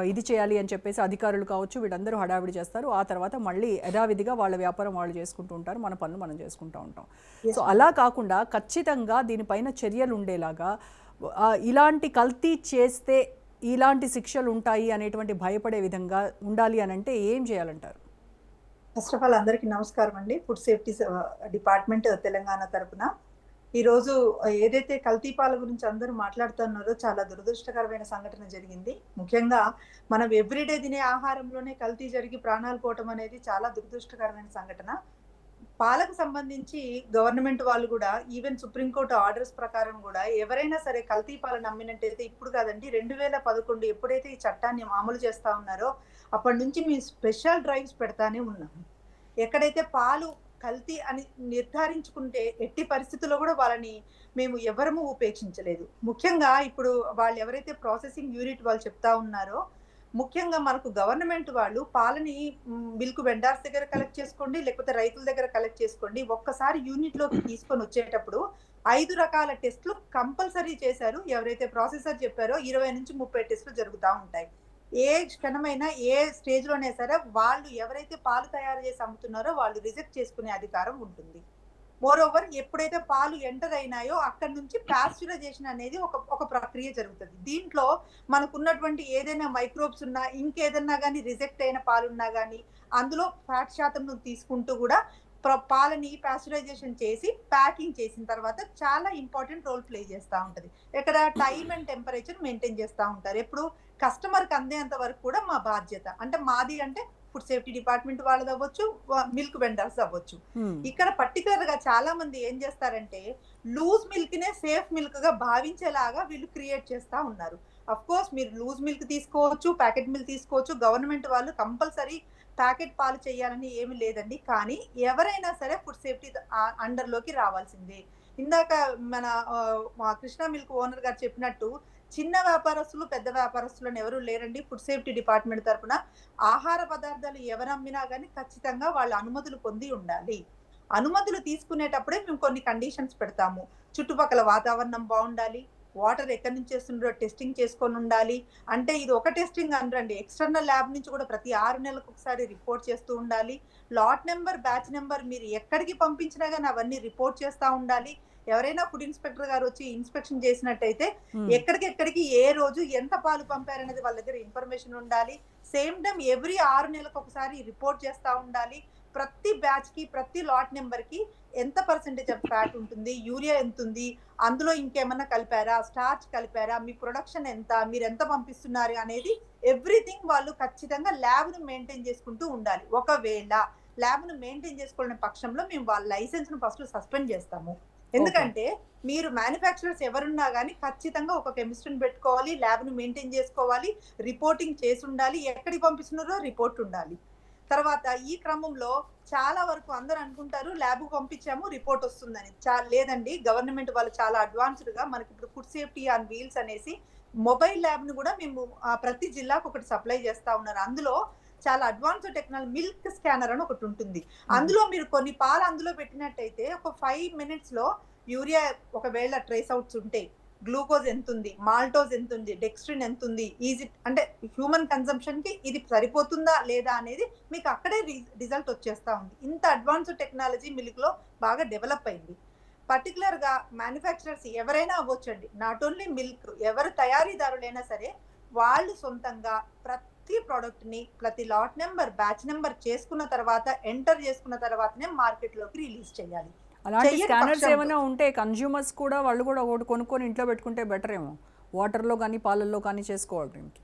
ఇది చేయాలి అని చెప్పేసి అధికారులు కావచ్చు వీళ్ళందరూ హడావిడి చేస్తారు. ఆ తర్వాత మళ్ళీ యథావిధిగా వాళ్ళ వ్యాపారం వాళ్ళు చేసుకుంటూ ఉంటారు, మన పనులు మనం చేసుకుంటూ ఉంటాం. సో అలా కాకుండా ఖచ్చితంగా దీనిపైన చర్యలు ఉండేలాగా, ఇలాంటి కల్తీ చేస్తే ఇలాంటి శిక్షలు ఉంటాయి అనేటువంటి భయపడే విధంగా ఉండాలి అని అంటే ఏం చేయాలంటారు? ఫస్ట్ ఆఫ్ ఆల్ అందరికీ నమస్కారం అండి. ఫుడ్ సేఫ్టీ డిపార్ట్మెంట్ తెలంగాణ తరపున ఈరోజు ఏదైతే కల్తీ పాల గురించి అందరూ మాట్లాడుతున్నారో చాలా దురదృష్టకరమైన సంఘటన జరిగింది. ముఖ్యంగా మనం ఎవ్రీడే తినే ఆహారంలోనే కల్తీ జరిగి ప్రాణాలు పోవటం అనేది చాలా దురదృష్టకరమైన సంఘటన. పాలకు సంబంధించి గవర్నమెంట్ వాళ్ళు గూడా ఈవెన్ సుప్రీంకోర్టు ఆర్డర్స్ ప్రకారం గూడా ఎవరైనా సరే కల్తీ పాలను అమ్మినట్టయితే ఇప్పుడు కాదండి 2011 ఎప్పుడైతే ఈ చట్టాన్ని అమలు చేస్తా ఉన్నారో అప్పటి నుంచి మేము స్పెషల్ డ్రైవ్స్ పెడతానే ఉన్నాము. ఎక్కడైతే పాలు కల్తీ అని నిర్ధారించుకుంటే ఎట్టి పరిస్థితుల్లో కూడా వాళ్ళని మేము ఎవరము ఉపేక్షించలేదు. ముఖ్యంగా ఇప్పుడు వాళ్ళు ఎవరైతే ప్రాసెసింగ్ యూనిట్ వాళ్ళు చెప్తా ఉన్నారో ముఖ్యంగా మనకు గవర్నమెంట్ వాళ్ళు పాలని మిల్క్ వెండర్స్ దగ్గర కలెక్ట్ చేసుకోండి, లేకపోతే రైతుల దగ్గర కలెక్ట్ చేసుకోండి. ఒక్కసారి యూనిట్ లోకి తీసుకొని వచ్చేటప్పుడు 5 రకాల టెస్టులు కంపల్సరీ చేశారు. ఎవరైతే ప్రాసెసర్ చెప్పారో 20 నుంచి 30 టెస్టులు జరుగుతూ ఉంటాయి. ఏ క్షణమైనా ఏ స్టేజ్ లోనే సరే వాళ్ళు ఎవరైతే పాలు తయారు చేసి అమ్ముతున్నారో వాళ్ళు రిజెక్ట్ చేసుకునే అధికారం ఉంటుంది. మోర్ ఓవర్ ఎప్పుడైతే పాలు ఎంటర్ అయినాయో అక్కడి నుంచి పాస్చరైజేషన్ అనేది ఒక ప్రక్రియ జరుగుతుంది. దీంట్లో మనకున్నటువంటి ఏదైనా మైక్రోబ్స్ ఉన్నా ఇంకేదన్నా కానీ రిజెక్ట్ అయిన పాలున్నా కానీ అందులో ఫ్యాట్ శాతం తీసుకుంటూ కూడా పాలని పాస్చరైజేషన్ చేసి ప్యాకింగ్ చేసిన తర్వాత చాలా ఇంపార్టెంట్ రోల్ ప్లే చేస్తూ ఉంటది. ఇక్కడ టైమ్ అండ్ టెంపరేచర్ మెయింటైన్ చేస్తూ ఉంటారు. ఎప్పుడు కస్టమర్కి అందేంత వరకు కూడా మా బాధ్యత. అంటే మాది అంటే ఫుడ్ సేఫ్టీ డిపార్ట్మెంట్ వాళ్ళది అవ్వచ్చు, మిల్క్ వెండర్స్ అవ్వచ్చు. ఇక్కడ పర్టికులర్ గా చాలా మంది ఏం చేస్తారంటే లూజ్ మిల్క్ నే సేఫ్ మిల్క్ గా భావించేలాగా వీళ్ళు క్రియేట్ చేస్తా ఉన్నారు. అఫ్ కోర్స్ మీరు లూజ్ మిల్క్ తీసుకోవచ్చు, ప్యాకెట్ మిల్క్ తీసుకోవచ్చు. గవర్నమెంట్ వాళ్ళు కంపల్సరీ ప్యాకెట్ పాలు చేయాలని ఏమి లేదండి. కానీ ఎవరైనా సరే ఫుడ్ సేఫ్టీ అండర్ లోకి రావాల్సిందే. ఇందాక మన కృష్ణా మిల్క్ ఓనర్ గారు చెప్పినట్టు చిన్న వ్యాపారస్తులు పెద్ద వ్యాపారస్తులను ఎవరు లేరండి. ఫుడ్ సేఫ్టీ డిపార్ట్మెంట్ తరఫున ఆహార పదార్థాలు ఎవరు అమ్మినా కానీ ఖచ్చితంగా వాళ్ళ అనుమతులు పొంది ఉండాలి. అనుమతులు తీసుకునేటప్పుడే మేము కొన్ని కండిషన్స్ పెడతాము. చుట్టుపక్కల వాతావరణం బాగుండాలి, వాటర్ ఎక్కడి నుంచి వస్తుండో టెస్టింగ్ చేసుకొని ఉండాలి. అంటే ఇది ఒక టెస్టింగ్ అనరండి, ఎక్స్టర్నల్ ల్యాబ్ నుంచి కూడా ప్రతి 6 నెలలకు ఒకసారి రిపోర్ట్ చేస్తూ ఉండాలి. లాట్ నెంబర్, బ్యాచ్ నెంబర్ మీరు ఎక్కడికి పంపించినా కానీ అవన్నీ రిపోర్ట్ చేస్తూ ఉండాలి. ఎవరైనా ఫుడ్ ఇన్స్పెక్టర్ గారు వచ్చి ఇన్స్పెక్షన్ చేసినట్టయితే ఎక్కడికెక్కడికి ఏ రోజు ఎంత పాలు పంపారనేది వాళ్ళ దగ్గర ఇన్ఫర్మేషన్ ఉండాలి. సేమ్ టైం ఎవ్రీ 6 నెలలకు ఒకసారి రిపోర్ట్ చేస్తూ ఉండాలి. ప్రతి బ్యాచ్ కి ప్రతి లాట్ నెంబర్ కి ఎంత పర్సెంటేజ్ ఆఫ్ ఫ్యాట్ ఉంటుంది, యూరియా ఎంత ఉంది, అందులో ఇంకేమన్నా కలిపారా, స్టార్చ్ కలిపారా, మీ ప్రొడక్షన్ ఎంత, మీరు ఎంత పంపిస్తున్నారు అనేది ఎవ్రీథింగ్ వాళ్ళు ఖచ్చితంగా ల్యాబ్ ను మెయింటైన్ చేసుకుంటూ ఉండాలి. ఒకవేళ ల్యాబ్ ను మెయింటైన్ చేసుకోలేని పక్షంలో మేము వాళ్ళ లైసెన్స్ ను ఫస్ట్ సస్పెండ్ చేస్తాము. ఎందుకంటే మీరు మ్యానుఫ్యాక్చరర్స్ ఎవరున్నా కానీ ఖచ్చితంగా ఒక కెమిస్ట్ ని పెట్టుకోవాలి, ల్యాబ్ ను మెయింటైన్ చేసుకోవాలి, రిపోర్టింగ్ చేసి ఉండాలి, ఎక్కడికి పంపిస్తున్నారో రిపోర్ట్ ఉండాలి. తర్వాత ఈ క్రమంలో చాలా వరకు అందరూ అనుకుంటారు ల్యాబ్ పంపించాము రిపోర్ట్ వస్తుందని. లేదండి, గవర్నమెంట్ వాళ్ళు చాలా అడ్వాన్స్డ్ గా మనకి ఇప్పుడు ఫుడ్ సేఫ్టీ ఆన్ వీల్స్ అనేసి మొబైల్ ల్యాబ్ ను కూడా మేము ప్రతి జిల్లాకు ఒకటి సప్లై చేస్తా ఉన్నారు. అందులో చాలా అడ్వాన్స్డ్ టెక్నాలజీ మిల్క్ స్కానర్ అని ఒకటి ఉంటుంది. అందులో మీరు కొన్ని పాలు అందులో పెట్టినట్టయితే ఒక 5 minutes లో యూరియా ఒకవేళ ట్రేస్ అవుట్స్ ఉంటే గ్లూకోజ్ ఎంత ఉంది, మాల్టోజ్ ఎంత ఉంది, డెక్స్ట్రిన్ ఎంత ఉంది, ఈజీ అంటే హ్యూమన్ కన్సంప్షన్ కి ఇది సరిపోతుందా లేదా అనేది మీకు అక్కడే రిజల్ట్ వచ్చేస్తా ఉంది. ఇంత అడ్వాన్స్డ్ టెక్నాలజీ మిల్క్ లో బాగా డెవలప్ అయింది. పర్టికులర్ గా మ్యానుఫ్యాక్చరర్స్ ఎవరైనా అవ్వచ్చండి, నాట్ ఓన్లీ మిల్క్, ఎవరు తయారీదారులైనా సరే వాళ్ళు సొంతంగా ప్రతి ప్రోడక్ట్ ని ప్రతి లాట్ నెంబర్, బ్యాచ్ నెంబర్ చేసుకున్న తర్వాత ఎంటర్ చేసుకున్న తర్వాతనే మార్కెట్ లోకి రిలీజ్ చేయాలి. అలాంటి స్కానర్స్ ఏమైనా ఉంటే కన్జ్యూమర్స్ కూడా వాళ్ళు కూడా ఒకటి కొనుక్కొని ఇంట్లో పెట్టుకుంటే బెటర్ ఏమో, వాటర్లో కానీ పాలల్లో కానీ చేసుకోవడానికి.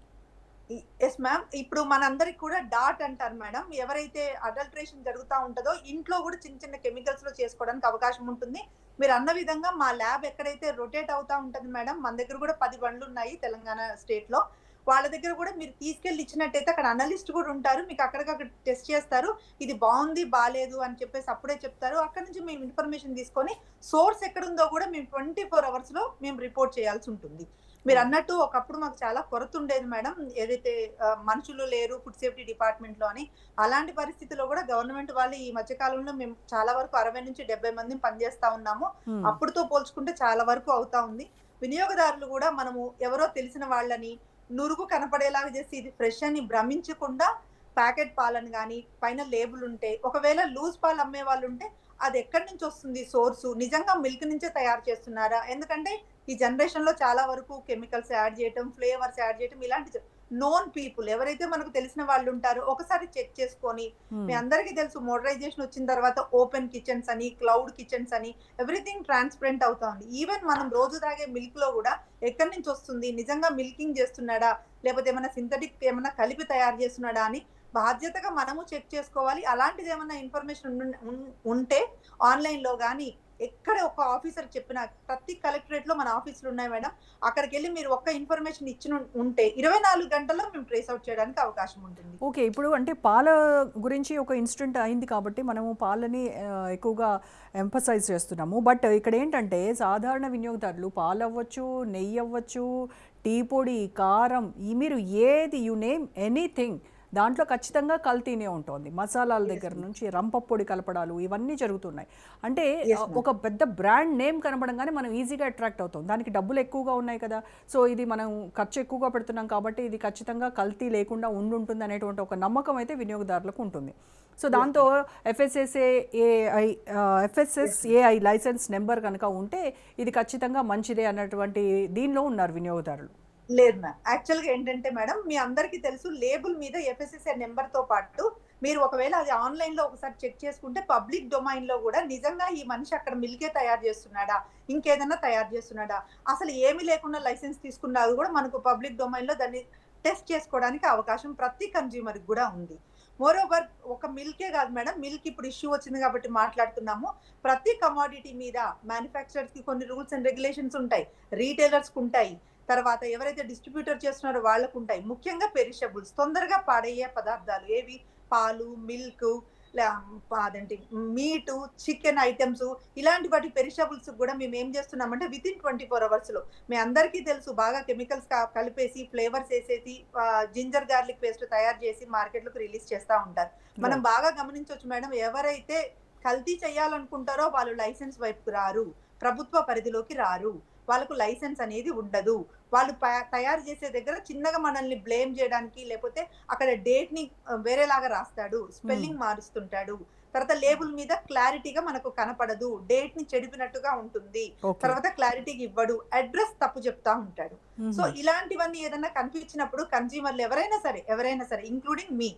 ఎస్ మ్యామ్, ఇప్పుడు మనందరికి కూడా డాట్ అంటారు మేడం. ఎవరైతే అడల్ట్రేషన్ జరుగుతూ ఉంటుందో ఇంట్లో కూడా చిన్న చిన్న కెమికల్స్ లో చేసుకోవడానికి అవకాశం ఉంటుంది. మీరు అన్న విధంగా మా ల్యాబ్ ఎక్కడైతే రొటేట్ అవుతా ఉంటుంది మేడం, మన దగ్గర కూడా 10 బండ్లు ఉన్నాయి తెలంగాణ స్టేట్ లో. వాళ్ళ దగ్గర కూడా మీరు తీసుకెళ్లి ఇచ్చినట్టయితే అక్కడ అనలిస్ట్ కూడా ఉంటారు, మీకు అక్కడికక్కడ టెస్ట్ చేస్తారు, ఇది బాగుంది బాగాలేదు అని చెప్పేసి అప్పుడే చెప్తారు. అక్కడ నుంచి మేము ఇన్ఫర్మేషన్ తీసుకొని సోర్స్ ఎక్కడుందో కూడా మేము 24 hours లో మేము రిపోర్ట్ చేయాల్సి ఉంటుంది. మీరు అన్నట్టు ఒకప్పుడు మాకు చాలా కొరత ఉండేది మేడం, ఏదైతే మనుషులు లేరు ఫుడ్ సేఫ్టీ డిపార్ట్మెంట్ లో అని. అలాంటి పరిస్థితిలో కూడా గవర్నమెంట్ వాళ్ళు ఈ మధ్య కాలంలో మేము చాలా వరకు 60 నుంచి 70 మందిని పనిచేస్తా ఉన్నాము. అప్పుడుతో పోల్చుకుంటే చాలా వరకు అవుతా ఉంది. వినియోగదారులు కూడా మనము ఎవరో తెలిసిన వాళ్ళని నురుగు కనపడేలాగా చేసి ఇది ఫ్రెష్ అని భ్రమించకుండా ప్యాకెట్ పాలను కానీ పైన లేబుల్ ఉంటే, ఒకవేళ లూజ్ పాలు అమ్మే వాళ్ళు ఉంటే అది ఎక్కడి నుంచి వస్తుంది సోర్సు, నిజంగా మిల్క్ నుంచే తయారు చేస్తున్నారా? ఎందుకంటే ఈ జనరేషన్ లో చాలా వరకు కెమికల్స్ యాడ్ చేయటం, ఫ్లేవర్స్ యాడ్ చేయటం ఇలాంటి నోన్ పీపుల్ ఎవరైతే మనకు తెలిసిన వాళ్ళు ఉంటారో ఒకసారి చెక్ చేసుకొని, మీ అందరికీ తెలుసు మోడరైజేషన్ వచ్చిన తర్వాత ఓపెన్ కిచెన్స్ అని, క్లౌడ్ కిచెన్స్ అని ఎవ్రీథింగ్ ట్రాన్స్పరెంట్ అవుతోంది. ఈవెన్ మనం రోజు తాగే మిల్క్ లో కూడా ఎక్కడి నుంచి వస్తుంది, నిజంగా మిల్కింగ్ చేస్తున్నాడా, లేకపోతే ఏమైనా సింథటిక్ ఏమైనా కలిపి తయారు చేస్తున్నాడా అని బాధ్యతగా మనము చెక్ చేసుకోవాలి. అలాంటిది ఏమైనా ఇన్ఫర్మేషన్ ఉంటే ఆన్లైన్ లో కానీ ఎక్కడ ఒక ఆఫీసర్ చెప్పిన ప్రతి కలెక్టరేట్ లో మన ఆఫీసులు ఉన్నాయి మేడం, అక్కడికి వెళ్ళి మీరు ఒక్క ఇన్ఫర్మేషన్ ఇచ్చిన ఉంటే 24 గంటల్లో మేము ట్రేస్ అవుట్ చేయడానికి అవకాశం ఉంటుంది. ఓకే, ఇప్పుడు అంటే పాల గురించి ఒక ఇన్సిడెంట్ అయింది కాబట్టి మనము పాలని ఎక్కువగా ఎంఫసైజ్ చేస్తున్నాము. బట్ ఇక్కడ ఏంటంటే సాధారణ వినియోగదారులు పాలు అవ్వచ్చు, నెయ్యి అవ్వచ్చు, టీ పొడి, కారం, మీరు ఏది యు నేమ్ ఎనీథింగ్ దాంట్లో ఖచ్చితంగా కల్తీనే ఉంటుంది. మసాలాల దగ్గర నుంచి రంపపొడి కలపడాలు ఇవన్నీ జరుగుతున్నాయి. అంటే ఒక పెద్ద బ్రాండ్ నేమ్ కనబడంగానే మనం ఈజీగా అట్రాక్ట్ అవుతాం. దానికి డబ్బులు ఎక్కువగా ఉన్నాయి కదా, సో ఇది మనం ఖర్చు ఎక్కువగా పెడుతున్నాం కాబట్టి ఇది ఖచ్చితంగా కల్తీ లేకుండా ఉండుంటుంది అనేటువంటి ఒక నమ్మకం అయితే వినియోగదారులకు ఉంటుంది. సో దాంతో ఎఫ్ఎస్ఎస్ఏఐ లైసెన్స్ నెంబర్ కనుక ఉంటే ఇది ఖచ్చితంగా మంచిదే అన్నటువంటి దీనిలో ఉన్నారు వినియోగదారులు. లేదు మ్యామ్, యాక్చువల్గా ఏంటంటే మేడం మీ అందరికీ తెలుసు లేబుల్ మీద ఎఫ్ఎస్ఎస్ఐ నెంబర్ తో పాటు మీరు ఒకవేళ అది ఆన్లైన్ లో ఒకసారి చెక్ చేసుకుంటే పబ్లిక్ డొమైన్ లో కూడా నిజంగా ఈ మనిషి అక్కడ మిల్కే తయారు చేస్తున్నాడా, ఇంకేదన్నా తయారు చేస్తున్నాడా, అసలు ఏమీ లేకుండా లైసెన్స్ తీసుకున్నది కూడా మనకు పబ్లిక్ డొమైన్ లో దాన్ని టెస్ట్ చేసుకోవడానికి అవకాశం ప్రతి కన్జ్యూమర్ కూడా ఉంది. మోర్ ఓవర్ ఒక మిల్కే కాదు మేడం, మిల్క్ ఇప్పుడు ఇష్యూ వచ్చింది కాబట్టి మాట్లాడుతున్నాము. ప్రతి కమోడిటీ మీద మ్యానుఫ్యాక్చరర్స్ కి కొన్ని రూల్స్ అండ్ రెగ్యులేషన్స్ ఉంటాయి, రీటైలర్స్ కి ఉంటాయి, తర్వాత ఎవరైతే డిస్ట్రిబ్యూటర్ చేస్తున్నారో వాళ్ళకు ఉంటాయి. ముఖ్యంగా పెరిషబుల్స్, తొందరగా పాడయ్యే పదార్థాలు ఏవి, పాలు, మిల్క్, అదేంటి మీటు, చికెన్ ఐటమ్స్, ఇలాంటి వాటి పెరిషబుల్స్ కూడా మేము ఏం చేస్తున్నామంటే వితిన్ 24 hours లో మీ అందరికీ తెలుసు బాగా కెమికల్స్ కలిపేసి ఫ్లేవర్స్ వేసేసి జింజర్ గార్లిక్ పేస్ట్ తయారు చేసి మార్కెట్లోకి రిలీజ్ చేస్తూ ఉంటారు. మనం బాగా గమనించవచ్చు మేడం, ఎవరైతే కల్తీ చేయాలనుకుంటారో వాళ్ళు లైసెన్స్ వైపుకు రారు, ప్రభుత్వ పరిధిలోకి రారు, వాళ్ళకు లైసెన్స్ అనేది ఉండదు. వాళ్ళు తయారు చేసే దగ్గర చిన్నగా మనల్ని బ్లేమ్ చేయడానికి, లేకపోతే అక్కడ డేట్ ని వేరేలాగా రాస్తాడు, స్పెల్లింగ్ మారుస్తుంటాడు, తర్వాత లేబుల్ మీద క్లారిటీగా మనకు కనపడదు, డేట్ ని చెడిపినట్టుగా ఉంటుంది, తర్వాత క్లారిటీగా ఇవ్వడు, అడ్రస్ తప్పు చెప్తా ఉంటాడు. సో ఇలాంటివన్నీ ఏదైనా కనిపించినప్పుడు కన్జ్యూమర్లు ఎవరైనా సరే ఇంక్లూడింగ్ మీ,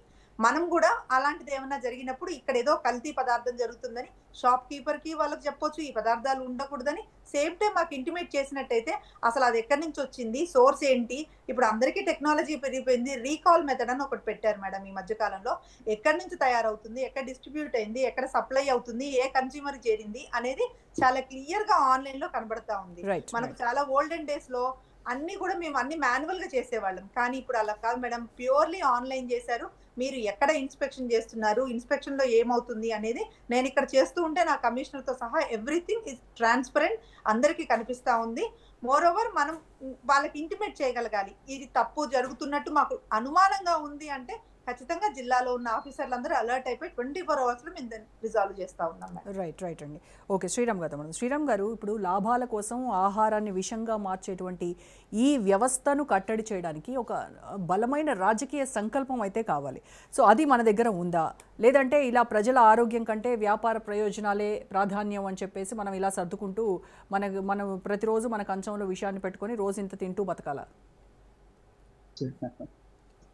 మనం కూడా అలాంటిది ఏమైనా జరిగినప్పుడు ఇక్కడ ఏదో కల్తీ పదార్థం జరుగుతుందని షాప్ కీపర్ కి వాళ్ళకి చెప్పొచ్చు, ఈ పదార్థాలు ఉండకూడదని. సేమ్ టైం మాకు ఇంటిమేట్ చేసినట్టయితే అసలు అది ఎక్కడి నుంచి వచ్చింది, సోర్స్ ఏంటి, ఇప్పుడు అందరికీ టెక్నాలజీ పెరిగిపోయింది, రీకాల్ మెథడ్ అని ఒకటి పెట్టారు మేడం ఈ మధ్య కాలంలో. ఎక్కడి నుంచి తయారవుతుంది, ఎక్కడ డిస్ట్రిబ్యూట్ అయింది, ఎక్కడ సప్లై అవుతుంది, ఏ కన్స్యూమర్ చేరింది అనేది చాలా క్లియర్ గా ఆన్లైన్ లో కనబడతా ఉంది. మనకు చాలా ఓల్డెన్ డేస్ లో అన్ని కూడా మేము అన్ని మాన్యువల్ గా చేసేవాళ్ళం, కానీ ఇప్పుడు అలా కాదు మేడం, ప్యూర్లీ ఆన్లైన్ చేశారు. మీరు ఎక్కడ ఇన్స్పెక్షన్ చేస్తున్నారు, ఇన్స్పెక్షన్ లో ఏమవుతుంది అనేది నేను ఇక్కడ చేస్తూ ఉంటే నా కమిషనర్ తో సహా ఎవ్రీథింగ్ ఇస్ ట్రాన్స్పరెంట్, అందరికీ కనిపిస్తా ఉంది. మోర్ ఓవర్ మనం వాళ్ళకి ఇంటిమేట్ చేయగలగాలి, ఇది తప్పు జరుగుతున్నట్టు మాకు అనుమానంగా ఉంది అంటే ఖచ్చితంగా జిల్లాలో ఉన్న ఆఫీసర్లు అందరూ అలర్ట్ అయిపోయి 24 hours లో మేము దాన్ని రిజాల్వ్ చేస్తూ ఉన్నాం. రైట్ అండి. ఓకే, శ్రీరామ్ గారు, ఇప్పుడు లాభాల కోసం ఆహారాన్ని విషంగా మార్చేటువంటి ఈ వ్యవస్థను కట్టడి చేయడానికి ఒక బలమైన రాజకీయ సంకల్పం అయితే కావాలి. సో అది మన దగ్గర ఉందా, లేదంటే ఇలా ప్రజల ఆరోగ్యం కంటే వ్యాపార ప్రయోజనాలే ప్రాధాన్యం అని చెప్పేసి మనం ఇలా సర్దుకుంటూ మనం ప్రతిరోజు మన కంచంలో విషయాన్ని పెట్టుకొని రోజు ఇంత తింటూ బతకాలా?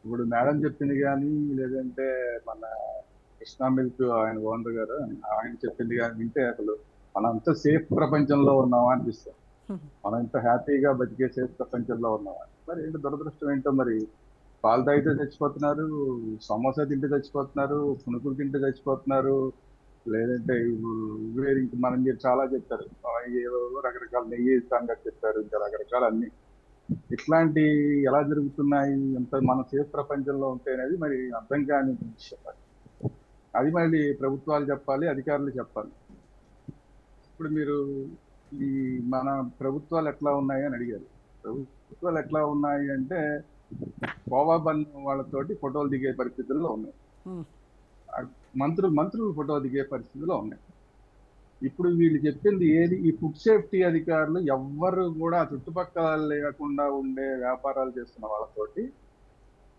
ఇప్పుడు మేడం చెప్పింది కానీ, లేదంటే మన కృష్ణా మిల్క్ ఆయన ఓనర్ గారు ఆయన చెప్పింది కానీ వింటే అసలు మనం అంత సేఫ్ ప్రపంచంలో ఉన్నామా అనిపిస్తుంది. మనం ఇంత హ్యాపీగా బతికే సేఫ్ ప్రపంచంలో ఉన్నామా. మరి ఏంటి దురదృష్టం ఏంటో, మరి పాలు తాగితే చచ్చిపోతున్నారు, సమోసా తింటే చచ్చిపోతున్నారు, పునుకులు తింటే చచ్చిపోతున్నారు, లేదంటే ఇంక మనం చాలా చెప్తారు, ఏదో రకరకాల నెయ్యి సంగతి చెప్తారు, ఇంకా రకరకాల అన్ని ఇట్లాంటి ఎలా జరుగుతున్నాయి, ఎంత మన సేఫ్ ప్రపంచంలో ఉంటే అనేది మరి అర్థం కాని విషయం. అది మళ్ళీ ప్రభుత్వాలు చెప్పాలి, అధికారులు చెప్పాలి. ఇప్పుడు మీరు ఈ మన ప్రభుత్వాలు ఎట్లా ఉన్నాయి అని అడిగారు. ప్రభుత్వాలు ఎట్లా ఉన్నాయి అంటే కోవా బన్ వాళ్ళతోటి ఫోటోలు దిగే పరిస్థితుల్లో ఉన్నాయి, మంత్రులు ఫోటో దిగే పరిస్థితుల్లో ఉన్నాయి. ఇప్పుడు వీళ్ళు చెప్పింది ఏది, ఈ ఫుడ్ సేఫ్టీ అధికారులు ఎవ్వరు కూడా చుట్టుపక్కల లేకుండా ఉండే వ్యాపారాలు చేస్తున్న వాళ్ళతోటి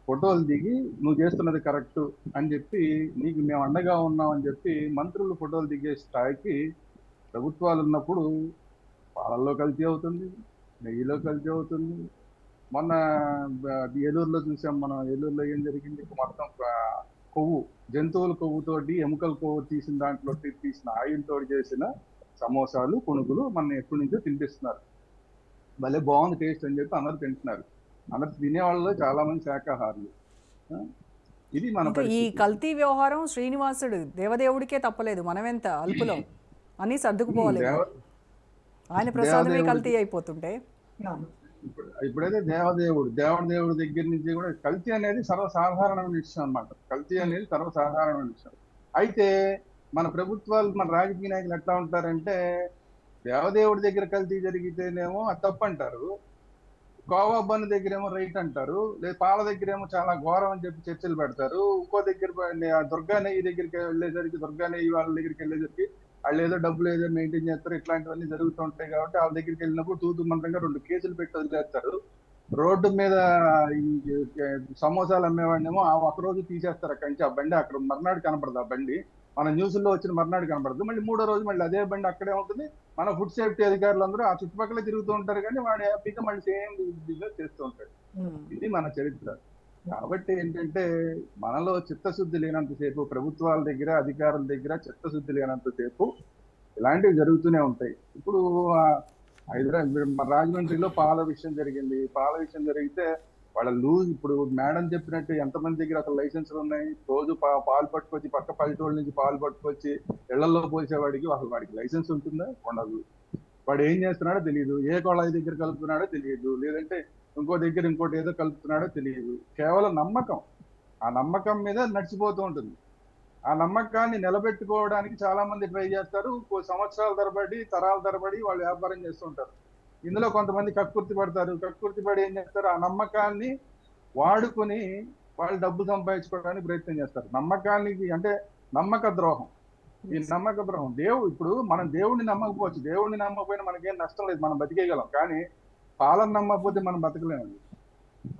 ఫోటోలు దిగి నువ్వు చేస్తున్నది కరెక్ట్ అని చెప్పి, నీకు మేము అండగా ఉన్నామని చెప్పి మంత్రులు ఫోటోలు దిగే స్థాయికి ప్రభుత్వాలు ఉన్నప్పుడు పాలల్లో కల్తీ అవుతుంది, నెయ్యిలో కల్తీ అవుతుంది, మొన్న ఏలూరులో చూసాం మనం. ఏలూరులో ఏం జరిగింది, మొత్తం కొవ్వు, జంతువుల కొవ్వుతోటి ఎముకల కొవ్వు తీసిన దాంట్లో తీసిన ఆయిల్ తోటి చేసిన సమోసాలు, పునుగులు మన ఎప్పటి నుంచో తినిపిస్తున్నారు. భలే బాగుంది టేస్ట్ అని చెప్పి అందరూ తింటున్నారు. అందరు తినేవాళ్ళలో చాలా మంది శాకాహారులు. ఇది మన ఇంకా ఈ కల్తీ వ్యవహారం శ్రీనివాసుడు దేవదేవుడికే తప్పలేదు, మనమెంత అల్పులం అని సర్దుకుపోవాలి. ఆయన ప్రసాదమే కల్తీ అయిపోతుంటే ఇప్పుడైతే దేవుడి దగ్గర నుంచి కూడా కల్తీ అనేది సర్వసాధారణమైన విషయం అన్నమాట. కల్తీ అనేది సర్వసాధారణమైన విషయం. అయితే మన ప్రభుత్వాలు, మన రాజకీయ నాయకులు ఎట్లా ఉంటారంటే, దేవదేవుడి దగ్గర కల్తీ జరిగితేనేమో అది తప్పు అంటారు, కోవా బన్ దగ్గర ఏమో రైట్ అంటారు, లేదా పాల దగ్గర ఏమో చాలా ఘోరం అని చెప్పి చర్చలు పెడతారు. ఇంకో దగ్గర దుర్గా నెయ్యి దగ్గరికి వెళ్ళేసరికి, దుర్గా నెయ్యి వాళ్ళ దగ్గరికి వెళ్ళేసరికి వాళ్ళు ఏదో డబ్బులు ఏదో మెయింటైన్ చేస్తారు, ఇట్లాంటివన్నీ జరుగుతూ ఉంటాయి. కాబట్టి వాళ్ళ దగ్గరికి వెళ్ళినప్పుడు తూతు మంత్రంగా 2 కేసులు పెట్టి వదిలేస్తారు. రోడ్డు మీద ఈ సమోసాలు అమ్మేవాడినేమో ఆ ఒకరోజు తీసేస్తారు అక్కడి నుంచి. ఆ బండి అక్కడ మర్నాడు కనపడదు, ఆ బండి మన న్యూస్లో వచ్చిన మర్నాడు కనపడదు. మళ్ళీ 3వ రోజు మళ్ళీ అదే బండి అక్కడే ఉంటుంది. మన ఫుడ్ సేఫ్టీ అధికారులు అందరూ ఆ చుట్టుపక్కల తిరుగుతూ ఉంటారు, కానీ వాడు హ్యాపీగా మళ్ళీ సేమ్ బిజినెస్ చేస్తూ ఉంటాడు. ఇది మన చరిత్ర. కాబట్టి ఏంటంటే, మనలో చిత్తశుద్ధి లేనంతసేపు, ప్రభుత్వాల దగ్గర, అధికారుల దగ్గర చిత్తశుద్ధి లేనంతసేపు ఇలాంటివి జరుగుతూనే ఉంటాయి. ఇప్పుడు రాజమండ్రిలో పాల విషయం జరిగింది. పాల విషయం జరిగితే వాళ్ళ ఇప్పుడు మేడం చెప్పినట్టు ఎంతమంది దగ్గర అసలు లైసెన్సులు ఉన్నాయి? రోజు పాలు పట్టుకొచ్చి, పక్క పల్లెటూళ్ళ నుంచి పాలు పట్టుకొచ్చి ఇళ్లలో పోసేవాడికి అసలు వాడికి లైసెన్స్ ఉంటుందా? ఉండదు. వాడు ఏం చేస్తున్నాడో తెలియదు, ఏ కొళాయి దగ్గర కలుపుతున్నాడో తెలియదు, లేదంటే ఇంకో దగ్గర ఇంకోటి ఏదో కలుపుతున్నాడో తెలియదు. కేవలం నమ్మకం, ఆ నమ్మకం మీద నడిచిపోతూ ఉంటుంది. ఆ నమ్మకాన్ని నిలబెట్టుకోవడానికి చాలా మంది ట్రై చేస్తారు. సంవత్సరాల తరబడి, తరాల తరబడి వాళ్ళు వ్యాపారం చేస్తుంటారు. ఇందులో కొంతమంది కక్కుర్తి పడతారు. కక్కుర్తి పడి ఏం చేస్తారు, ఆ నమ్మకాన్ని వాడుకొని వాళ్ళు డబ్బు సంపాదించుకోవడానికి ప్రయత్నం చేస్తారు. నమ్మకానికి అంటే నమ్మక ద్రోహం. ఈ నమ్మక ద్రోహం ఇప్పుడు మనం దేవుడిని నమ్మకపోవచ్చు, దేవుడిని నమ్మకపోయినా మనకేం నష్టం లేదు, మనం బతికేయగలం. కానీ పాలన నమ్మకపోతే మనం బతకలేమండి.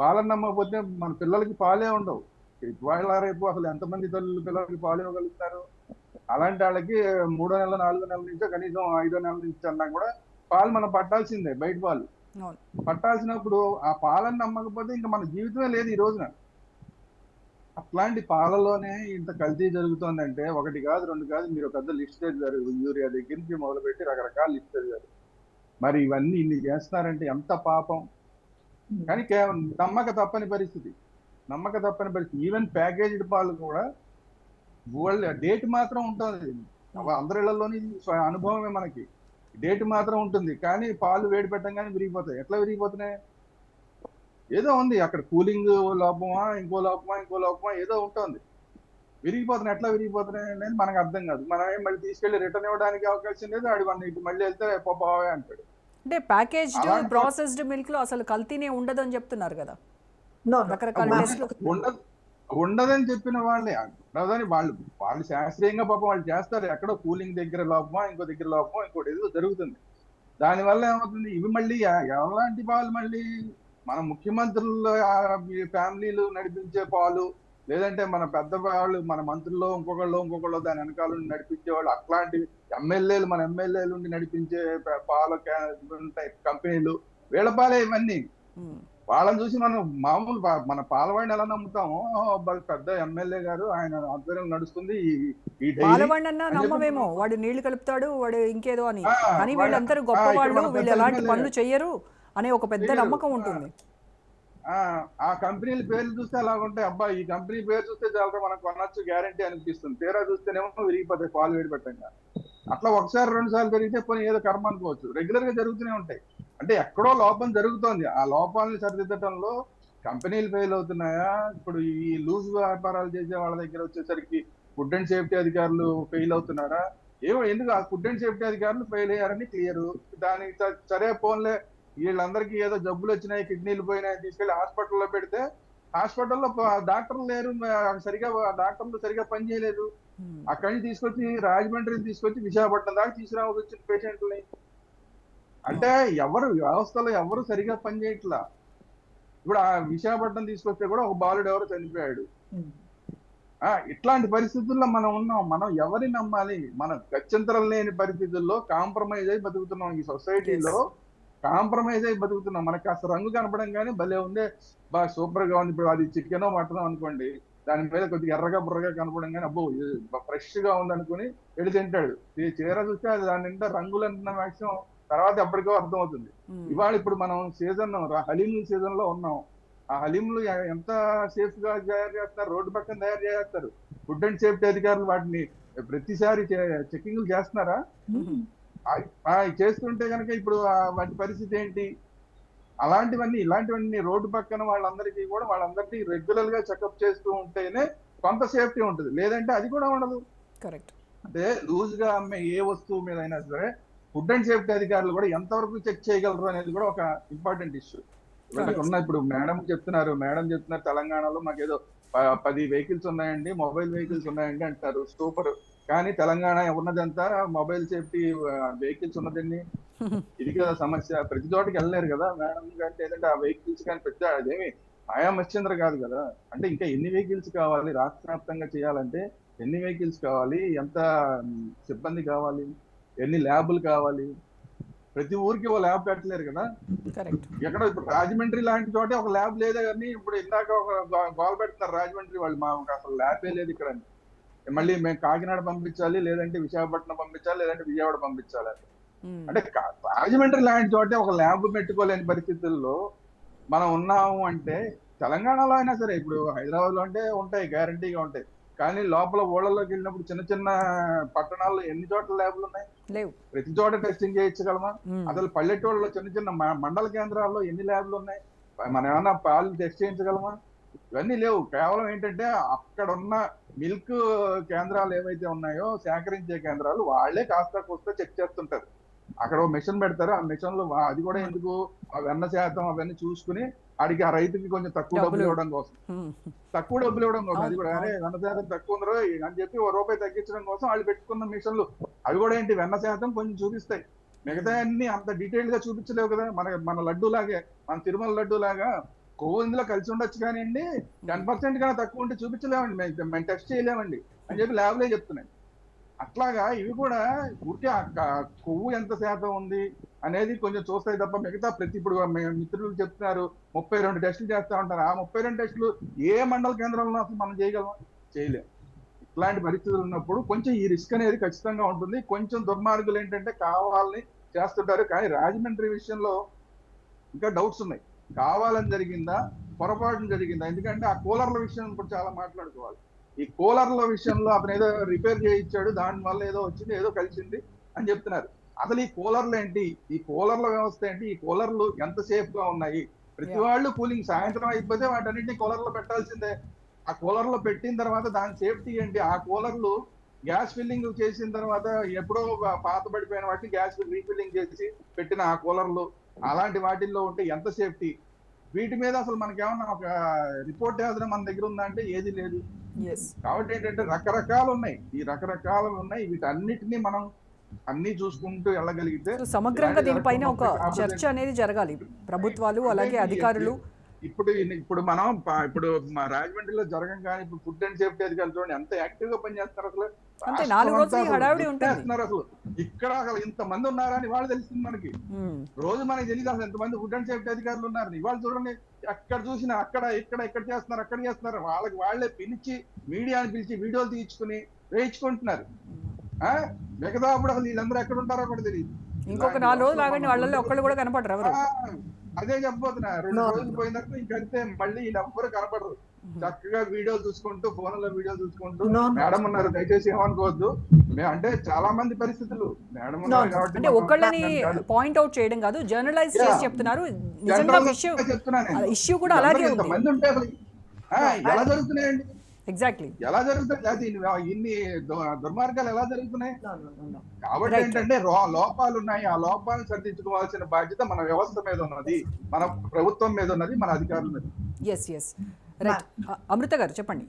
పాలన నమ్మకపోతే మన పిల్లలకి పాలే ఉండవు. ఇవాళ రేపు అసలు ఎంతమంది తల్లులు పిల్లలకి పాలు ఇవ్వగలుగుతారు? అలాంటి వాళ్ళకి 3వ నెల, 4వ నెలల నుంచో, కనీసం 5వ నెలల నుంచి అన్నా కూడా పాలు మనం పట్టాల్సిందే, బయట పాలు పట్టాల్సినప్పుడు ఆ పాలను నమ్మకపోతే ఇంకా మన జీవితమే లేదు ఈ రోజున. అట్లాంటి పాలలోనే ఇంత కల్తీ జరుగుతుందంటే, 1 కాదు 2 కాదు, మీరు ఒక పెద్ద లిస్ట్ చదివారు. యూరియా దగ్గర నుంచి మొదలుపెట్టి రకరకాల లిస్ట్ చదివారు. మరి ఇవన్నీ ఇన్ని చేస్తున్నారంటే ఎంత పాపం. కానీ కేవలం నమ్మక తప్పని పరిస్థితి. ఈవెన్ ప్యాకేజ్డ్ పాలు కూడా డేట్ మాత్రం ఉంటుంది. అందరిళ్లలోని అనుభవమే మనకి. డేట్ మాత్రం ఉంటుంది, కానీ పాలు వేడి పెట్టంగానే విరిగిపోతాయి. ఎట్లా విరిగిపోతున్నాయి? ఏదో ఉంది అక్కడ, కూలింగ్ లోపమా, ఇంకో లోపమా ఏదో ఉంటుంది. విరిగిపోతున్నాయి. ఎట్లా విరిగిపోతున్నాయి అనేది మనకు అర్థం కాదు. మనం మళ్ళీ తీసుకెళ్లి రిటర్న్ ఇవ్వడానికి అవకాశం లేదు. ఆడి ఇటు మళ్ళీ వెళ్తే పోవే అంటాడు. అంటే ప్యాకేజ్డ్ ప్రాసెస్డ్ మిల్క్ లో అసలు కల్తీనే ఉండదని చెప్తున్నారు కదా. ఉండదని చెప్పిన వాళ్ళే, ఉండదని వాళ్ళు శాస్త్రీయంగా పాపం వాళ్ళు చేస్తారు. ఎక్కడో కూలింగ్ దగ్గర లోపమా, ఇంకో దగ్గర లోపమా, ఇంకోటి ఏదో జరుగుతుంది. దానివల్ల ఏమవుతుంది, ఇవి మళ్ళీ ఎలాంటి పాలు, మళ్ళీ మన ముఖ్యమంత్రుల ఫ్యామిలీలు నడిపించే పాలు, లేదంటే మన పెద్దవాళ్ళు, మన మంత్రుల్లో ఇంకొకళ్ళు దాని వెనకాల నడిపించే వాళ్ళు, అట్లాంటి ఎమ్మెల్యేలు, మన ఎమ్మెల్యేలు ఉండి నడిపించే పాల కంపెనీలు, వీళ్ళ పాలే ఇవన్నీ. వాళ్ళని చూసి మనం మామూలు మన పాలవాడిని ఎలా నమ్ముతామో, పెద్ద ఎమ్మెల్యే గారు ఆయన ఆధ్వర్యం నడుస్తుంది ఈ పాలవాడినన్నా నమ్మవేమో, వాడు నీళ్లు కలుపుతాడు, వాడు ఇంకేదో అని. కానీ వీళ్ళందరూ గొప్ప వాళ్ళు, వీళ్ళు ఎలాంటి పనులు చెయ్యరు అనే ఒక పెద్ద నమ్మకం ఉంటుంది. ఆ కంపెనీల పేర్లు చూస్తే అలా ఉంటాయి. అబ్బా, ఈ కంపెనీ పేరు చూస్తే చాలా మనకు కొనొచ్చు గ్యారంటీ అనిపిస్తుంది. తీరా చూస్తేనేమో విరిగిపోతాయి పాలు వేడి పెట్టంగా. అట్లా 1-2 సార్లు జరిగితే పోనీ ఏదో కర్మ అనుకోవచ్చు. రెగ్యులర్ గా జరుగుతూనే ఉంటాయి. అంటే ఎక్కడో లోపం జరుగుతోంది. ఆ లోపాలని సరిదిద్దటంలో కంపెనీలు ఫెయిల్ అవుతున్నాయా? ఇప్పుడు ఈ లూజ్ వ్యాపారాలు చేసే వాళ్ళ దగ్గర వచ్చేసరికి ఫుడ్ అండ్ సేఫ్టీ అధికారులు ఫెయిల్ అవుతున్నారా? ఎందుకు ఆ ఫుడ్ అండ్ సేఫ్టీ అధికారులు ఫెయిల్ అయ్యారని క్లియర్. దానికి సరే ఫోన్లే, వీళ్ళందరికీ ఏదో జబ్బులు వచ్చినాయి, కిడ్నీలు పోయినాయి, తీసుకెళ్లి హాస్పిటల్లో పెడితే హాస్పిటల్లో డాక్టర్లు లేరు, డాక్టర్లు సరిగా పని చేయలేదు. అక్కడి నుంచి తీసుకొచ్చి రాజమండ్రిని తీసుకొచ్చి విశాఖపట్నం దాకా తీసుకురావాల్సి వచ్చిన పేషెంట్లని. అంటే వ్యవస్థలో ఎవరు సరిగా పనిచేయట్లా. ఇప్పుడు ఆ విశాఖపట్నం తీసుకొస్తే కూడా ఒక బాలుడు ఎవరో చనిపోయాడు. ఇట్లాంటి పరిస్థితుల్లో మనం ఉన్నాం. మనం ఎవరిని నమ్మాలి? మనం గత్యంతరం లేని పరిస్థితుల్లో కాంప్రమైజ్ అయి బతుకుతున్నాం ఈ సొసైటీలో. కాంప్రమైజ్ అయి బతుకుతున్నాం. మనకి కాస్త రంగు కనపడం కానీ భలే ఉందే, బాగా సూపర్ గా ఉంది. ఇప్పుడు అది చికెనో మటనో అనుకోండి, దాని మీద కొద్దిగా ఎర్రగా బుర్రగా కనపడం కానీ అబ్బో ఫ్రెష్ గా ఉంది అనుకుని వెళ్ళి తింటాడు. ఈ చీర చూస్తే అది దాని నిండా రంగులు అంటున్న మ్యాక్సిమం తర్వాత ఎప్పటికో అర్థమవుతుంది. ఇవాళ ఇప్పుడు మనం సీజన్ హలీం సీజన్ లో ఉన్నాం. ఆ హలీంలు ఎంత సేఫ్ గా తయారు చేస్తారు, రోడ్డు పక్కన తయారు చేస్తారు. ఫుడ్ అండ్ సేఫ్టీ అధికారులు వాటిని ప్రతిసారి చెకింగ్లు చేస్తున్నారా? చేస్తుంటే కనుక ఇప్పుడు వాటి పరిస్థితి ఏంటి? ఇలాంటివన్నీ రోడ్డు పక్కన వాళ్ళందరికీ కూడా వాళ్ళందరినీ రెగ్యులర్ గా చెకప్ చేస్తూ ఉంటేనే కొంత సేఫ్టీ ఉంటుంది, లేదంటే అది కూడా ఉండదు. కరెక్ట్. అంటే లూజ్ గా అమ్మే ఏ వస్తువు మీద అయినా సరే ఫుడ్ అండ్ సేఫ్టీ అధికారులు కూడా ఎంతవరకు చెక్ చేయగలరు అనేది కూడా ఒక ఇంపార్టెంట్ ఇష్యూ. ఇప్పుడు మేడం చెప్తున్నారు తెలంగాణలో మాకేదో 10 వెహికల్స్ ఉన్నాయండి, మొబైల్ వెహికల్స్ ఉన్నాయండి అంటారు. సూపర్. కానీ తెలంగాణ ఉన్నదంతా మొబైల్ సేఫ్టీ వెహికల్స్ ఉన్నదండి. ఇది కదా సమస్య. ప్రతి చోటకి వెళ్ళలేరు కదా మేడం అంటే, ఏదంటే ఆ వెహికల్స్ కానీ పెద్ద అదేమి ఆయా మత్స్యంద్ర కాదు కదా. అంటే ఇంకా ఎన్ని వెహికల్స్ కావాలి రాష్ట్ర వ్యాప్తంగా చేయాలంటే? ఎన్ని వెహికల్స్ కావాలి, ఎంత సిబ్బంది కావాలి, ఎన్ని ల్యాబులు కావాలి? ప్రతి ఊరికి ఓ ల్యాబ్ పెట్టలేరు కదా. ఎక్కడ ఇప్పుడు రాజమండ్రి లాంటి చోటే ఒక ల్యాబ్ లేదా కానీ ఇప్పుడు ఇందాక ఒక గోల్ పెడుతున్నారు రాజమండ్రి వాళ్ళు, మాకు అసలు ల్యాబే లేదు ఇక్కడ. మళ్ళీ మేము కాకినాడ పంపించాలి, లేదంటే విశాఖపట్నం పంపించాలి, లేదంటే విజయవాడ పంపించాలి. అంటే రాజమండ్రి లాంటి చోటే ఒక ల్యాబ్ పెట్టుకోలేని పరిస్థితుల్లో మనం ఉన్నాము అంటే, తెలంగాణలో అయినా సరే ఇప్పుడు హైదరాబాద్ లో అంటే ఉంటాయి, గ్యారంటీగా ఉంటాయి. కానీ లోపల ఊళ్ళలోకి వెళ్ళినప్పుడు చిన్న చిన్న పట్టణాల్లో ఎన్ని చోట్ల ల్యాబ్లు ఉన్నాయి? లేవు. ప్రతి చోట టెస్టింగ్ చేయించగలమా? అసలు పల్లెటూళ్ళలో చిన్న చిన్న మండల కేంద్రాల్లో ఎన్ని ల్యాబ్లు ఉన్నాయి? మనం ఏమన్నా పాలు టెస్ట్ చేయించగలమా? ఇవన్నీ లేవు. కేవలం ఏంటంటే అక్కడ ఉన్న మిల్క్ కేంద్రాలు ఏవైతే ఉన్నాయో, సేకరించే కేంద్రాలు, వాళ్లే కాస్త కోస్తా చెక్ చేస్తుంటారు. అక్కడ మిషన్ పెడతారు. ఆ మిషన్ లో అది కూడా ఎందుకు, ఆ వెన్న శాతం అవన్నీ చూసుకుని ఆడికి ఆ రైతుకి కొంచెం తక్కువ డబ్బులు ఇవ్వడం కోసం, అది కూడా అరే వెన్న శాతం తక్కువ ఉందరో అని చెప్పి ₹1 తగ్గించడం కోసం వాళ్ళు పెట్టుకున్న మిషన్లు. అవి కూడా ఏంటి, వెన్న శాతం కొంచెం చూపిస్తాయి, మిగతా అన్ని అంత డీటెయిల్ గా చూపించలేవు కదా. మన లడ్డు లాగే, మన తిరుమల లడ్డు లాగా కొవ్వు ఇందులో కలిసి ఉండొచ్చు కానివ్వండి, 10% కన్నా తక్కువ ఉంటే చూపించలేమండి, మేము టెస్ట్ చేయలేమండి అని చెప్పి ల్యాబ్లే చెప్తున్నాయి. అట్లాగా ఇవి కూడా ఊరికే కొవ్వు ఎంత శాతం ఉంది అనేది కొంచెం చూస్తాయి తప్ప మిగతా ఇప్పుడు మిత్రులు చెప్తున్నారు 32 టెస్టులు చేస్తా ఉంటారు. ఆ 32 టెస్టులు ఏ మండల కేంద్రంలో అసలు మనం చేయగలమా? చేయలేం. ఇట్లాంటి పరిస్థితులు ఉన్నప్పుడు కొంచెం ఈ రిస్క్ అనేది ఖచ్చితంగా ఉంటుంది. కొంచెం దుర్మార్గులు ఏంటంటే కావాలని చేస్తుంటారు. కానీ రాజమండ్రి విషయంలో ఇంకా డౌట్స్ ఉన్నాయి. కావాలని జరిగిందా, పొరపాటున జరిగిందా? ఎందుకంటే ఆ కూలర్ల విషయం ఇప్పుడు చాలా మాట్లాడుకోవాలి. ఈ కూలర్ల విషయంలో అతను ఏదో రిపేర్ చేయించాడు, దాని వల్ల ఏదో వచ్చింది, ఏదో కలిసింది అని చెప్తున్నారు. అసలు ఈ కూలర్లు ఏంటి, ఈ కూలర్ల వ్యవస్థ ఏంటి, ఈ కూలర్లు ఎంత సేఫ్ గా ఉన్నాయి? ప్రతి వాళ్ళు కూలింగ్ సాయంత్రం అయిపోతే వాటన్నింటినీ కూలర్లో పెట్టాల్సిందే. ఆ కూలర్లో పెట్టిన తర్వాత దాని సేఫ్టీ ఏంటి? ఆ కూలర్లు గ్యాస్ ఫిల్లింగ్ చేసిన తర్వాత ఎప్పుడో పాత పడిపోయిన వాటిని గ్యాస్ రీఫిల్లింగ్ చేసి పెట్టిన ఆ కూలర్లు, అలాంటి వాటిల్లో ఉంటే ఎంత సేఫ్టీ? వీటి మీద అసలు మనకేమన్నా ఒక రిపోర్ట్ ఏదైనా మన దగ్గర ఉందా అంటే ఏది లేదు. కాబట్టి ఏంటంటే రకరకాలు ఉన్నాయి. వీటన్నిటినీ మనం అన్ని చూసుకుంటూ వెళ్ళగలిగితే సమగ్రంగా దీనిపైన ఒక చర్చ అనేది జరగాలి, ప్రభుత్వాలు అలాగే అధికారులు. ఇప్పుడు మనం మా రాజమండ్రిలో జరగంగానే ఇప్పుడు ఫుడ్ అండ్ సేఫ్టీ అధికారులు చూడండి ఎంత యాక్టివ్ గా పనిచేస్తారు. అసలు అంటే 4 రోజులు హడావిడి ఉంటుంది. అసలు ఇక్కడ అసలు ఇంతమంది ఉన్నారని ఇవాళ తెలుస్తుంది మనకి. రోజు మనకి తెలియదు అసలు ఎంతమంది ఫుడ్ అండ్ సేఫ్టీ అధికారులు ఉన్నారని. ఇవాళ చూడండి, ఎక్కడ చూసినా ఇక్కడ చేస్తున్నారు. వాళ్ళే పిలిచి మీడియాని పిలిచి వీడియోలు తీయించుకుని వేయించుకుంటున్నారు. మిగతా అప్పుడు అసలు వీళ్ళందరూ ఎక్కడ ఉంటారో కూడా తెలియదు. ఇంకొక 4 రోజులు ఆగండి, వాళ్ళల్లో ఒక్కళ్ళు కూడా కనపడరు ఎవరు. అదే చెప్పబోతున్నా, 2 రోజులు పోయినట్టు ఇంకంతే, మళ్ళీ వీళ్ళెవ్వరు కనపడరు. చక్కగా వీడియోలు చూసుకుంటూ, ఫోన్లో వీడియోలు చూసుకుంటూ. మేడం ఉన్నారు, దయచేసి ఏమనుకోవద్దు. అంటే చాలా మంది పరిస్థితులు మేడం ఉన్నారు కాబట్టి అంటే ఒకళ్ళని పాయింట్ అవుట్ చేయడం కాదు, జనరలైజ్ చేసి చెప్తున్నారు. నిజంగా ఇష్యూ కూడా అలాగే ఉంది. మంది ఉంటే ఎలా జరుగుతున్నాయండి? ఎగ్జాక్ట్లీ ఎలా జరుగుతాయి? ఇన్ని దుర్మార్గాలు ఎలా జరుగుతున్నాయి? కాబట్టి ఏంటంటే లోపాలు ఉన్నాయి. ఆ లోపాలను సరిదిద్దుకోవాల్సిన బాధ్యత మన వ్యవస్థ మీద ఉన్నది, మన ప్రభుత్వం మీద ఉన్నది, మన అధికారుల మీద. రైట్. అమృత గారు చెప్పండి.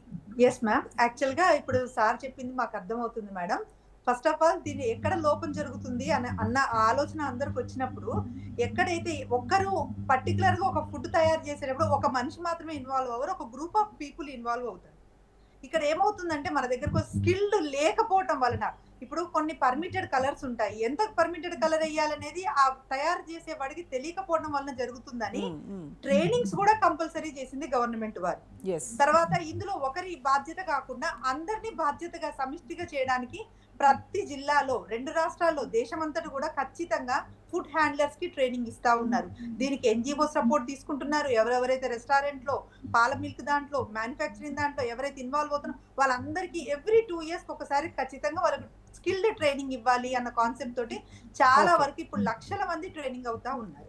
Yes ma'am. యాక్చువల్ గా ఇప్పుడు సార్ చెప్పింది మాకు అర్థమవుతుంది మేడం. ఫస్ట్ ఆఫ్ ఆల్ దీన్ని ఎక్కడ లోపం జరుగుతుంది అన్న ఆలోచన అందరికి వచ్చినప్పుడు, ఎక్కడైతే ఒక్కరు పర్టికులర్ గా ఒక ఫుడ్ తయారు చేసేటప్పుడు ఒక మనిషి మాత్రమే ఇన్వాల్వ్ అవ్వరు, ఒక గ్రూప్ ఆఫ్ పీపుల్ ఇన్వాల్వ్ అవుతారు. ఇక్కడ ఏమవుతుందంటే మన దగ్గరకు స్కిల్డ్ లేకపోవటం వలన ఇప్పుడు కొన్ని పర్మిటెడ్ కలర్స్ ఉంటాయి, ఎంత పర్మిటెడ్ కలర్ వేయాలనేది ఆ తయారు చేసే వాడికి తెలియకపోవడం వలన జరుగుతుందని ట్రైనింగ్స్ కూడా కంపల్సరీ చేసింది గవర్నమెంట్ వారు. తర్వాత ఇందులో ఒకరి బాధ్యత కాకుండా అందరినీ బాధ్యతగా సమిష్టిగా చేయడానికి ప్రతి జిల్లాలో 2 రాష్ట్రాల్లో దేశమంతటా కూడా ఖచ్చితంగా ఫుడ్ హ్యాండ్లర్స్ కి ట్రైనింగ్ ఇస్తా ఉన్నారు. దీనికి ఎన్జిఓ సపోర్ట్ తీసుకుంటున్నారు. ఎవరెవరైతే రెస్టారెంట్ లో, పాల మిల్క్ దాంట్లో, మ్యానుఫ్యాక్చరింగ్ దాంట్లో ఎవరైతే ఇన్వాల్వ్ అవుతున్నారో వాళ్ళందరికీ ఎవ్రీ 2 years ఒకసారి ఖచ్చితంగా వాళ్ళకి స్కిల్డ్ ట్రైనింగ్ ఇవ్వాలి అన్న కాన్సెప్ట్ తోటి చాలా వరకు ఇప్పుడు లక్షల మంది ట్రైనింగ్ అవుతా ఉన్నారు.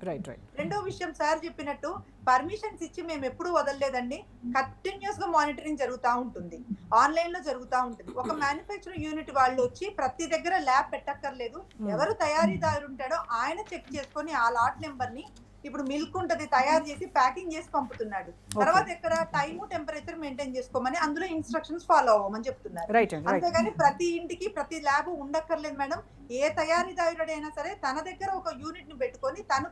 రెండో విషయం సార్ చెప్పినట్టు పర్మిషన్స్ ఇచ్చి మేము ఎప్పుడు వదలలేదండి. కంటిన్యూస్ గా మానిటరింగ్ జరుగుతూ ఉంటుంది, ఆన్లైన్ లో జరుగుతూ ఉంటుంది. ఒక మ్యానుఫ్యాక్చరింగ్ యూనిట్ వాళ్ళు వచ్చి ప్రతి దగ్గర ల్యాబ్ పెట్టక్కర్లేదు, ఎవరు తయారీదారు ఉంటాడో ఆయన చెక్ చేసుకొని ఆ లాట్ నెంబర్ ని ఇప్పుడు మిల్క్ ఉంటది తయారు చేసి ప్యాకింగ్ చేసి పంపుతున్నాడు. తర్వాత ఎక్కడ టైము టెంపరేచర్ మెయింటైన్ చేసుకోమని అందులో ఇన్స్ట్రక్షన్స్ ఫాలో అవ్వమని చెప్తున్నారు. అంతేగాని ప్రతి ఇంటికి ప్రతి ల్యాబ్ ఉండక్కర్లేదు మేడం. ఏ తయారీదారుడైనా సరే తన దగ్గర ఒక యూనిట్ ని పెట్టుకొని తను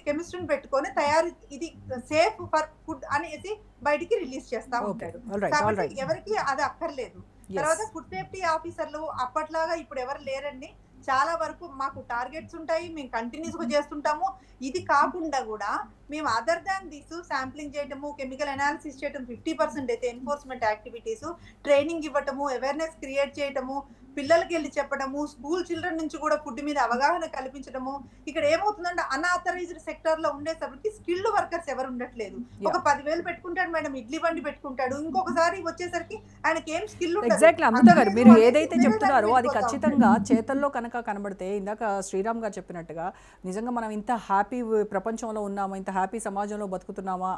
కెమిస్ట్రీని పెట్టుకొని తయారు ఇది సేఫ్ ఫర్ ఫుడ్ అనేసి బయటికి రిలీజ్ చేస్తా ఉంటాడు. కాబట్టి ఎవరికి అది అక్కర్లేదు. తర్వాత ఫుడ్ సేఫ్టీ ఆఫీసర్లు అప్పట్లాగా ఇప్పుడు ఎవరు లేరండి. చాలా వరకు మాకు టార్గెట్స్ ఉంటాయి, మేము కంటిన్యూస్ గా చేస్తుంటాము. ఇది కాకుండా కూడా మేము అదర్ దాన్ దిస్ శాంప్లింగ్ చేయటము, కెమికల్ అనాలిసిస్ చేయటం 50% అయితే ఎన్ఫోర్స్మెంట్ యాక్టివిటీస్, ట్రైనింగ్ ఇవ్వటము, అవేర్నెస్ క్రియేట్ చేయటము, పిల్లలకి వెళ్ళి చెప్పడము, స్కూల్ చిల్డ్రన్ నుంచి కూడా ఫుడ్ మీద అవగాహన కల్పించడము. ఇక్కడ ఏమవుతుందంటే అన్ఆథరైజ్డ్ సెక్టర్ లో ఉండేసరికి స్కిల్డ్ వర్కర్స్ ఎవరు ఉండట్లేదు. ఒక 10,000 పెట్టుకుంటాడు మేడం, ఇడ్లీ బండి పెట్టుకుంటాడు, ఇంకొకసారి వచ్చేసరికి ఆయనకి ఏం స్కిల్ ఉండదు. ఎగ్జాక్ట్లీ అమృత గారు, మీరు ఏదైతే చెప్తున్నారో అది ఖచ్చితంగా చేతల్లో కనుక కనబడితే, ఇందాక శ్రీరామ్ గారు చెప్పినట్టుగా నిజంగా మనం ఇంత హ్యాపీ ప్రపంచంలో ఉన్నామా, ఇంత హ్యాపీ సమాజంలో బతుకుతున్నామా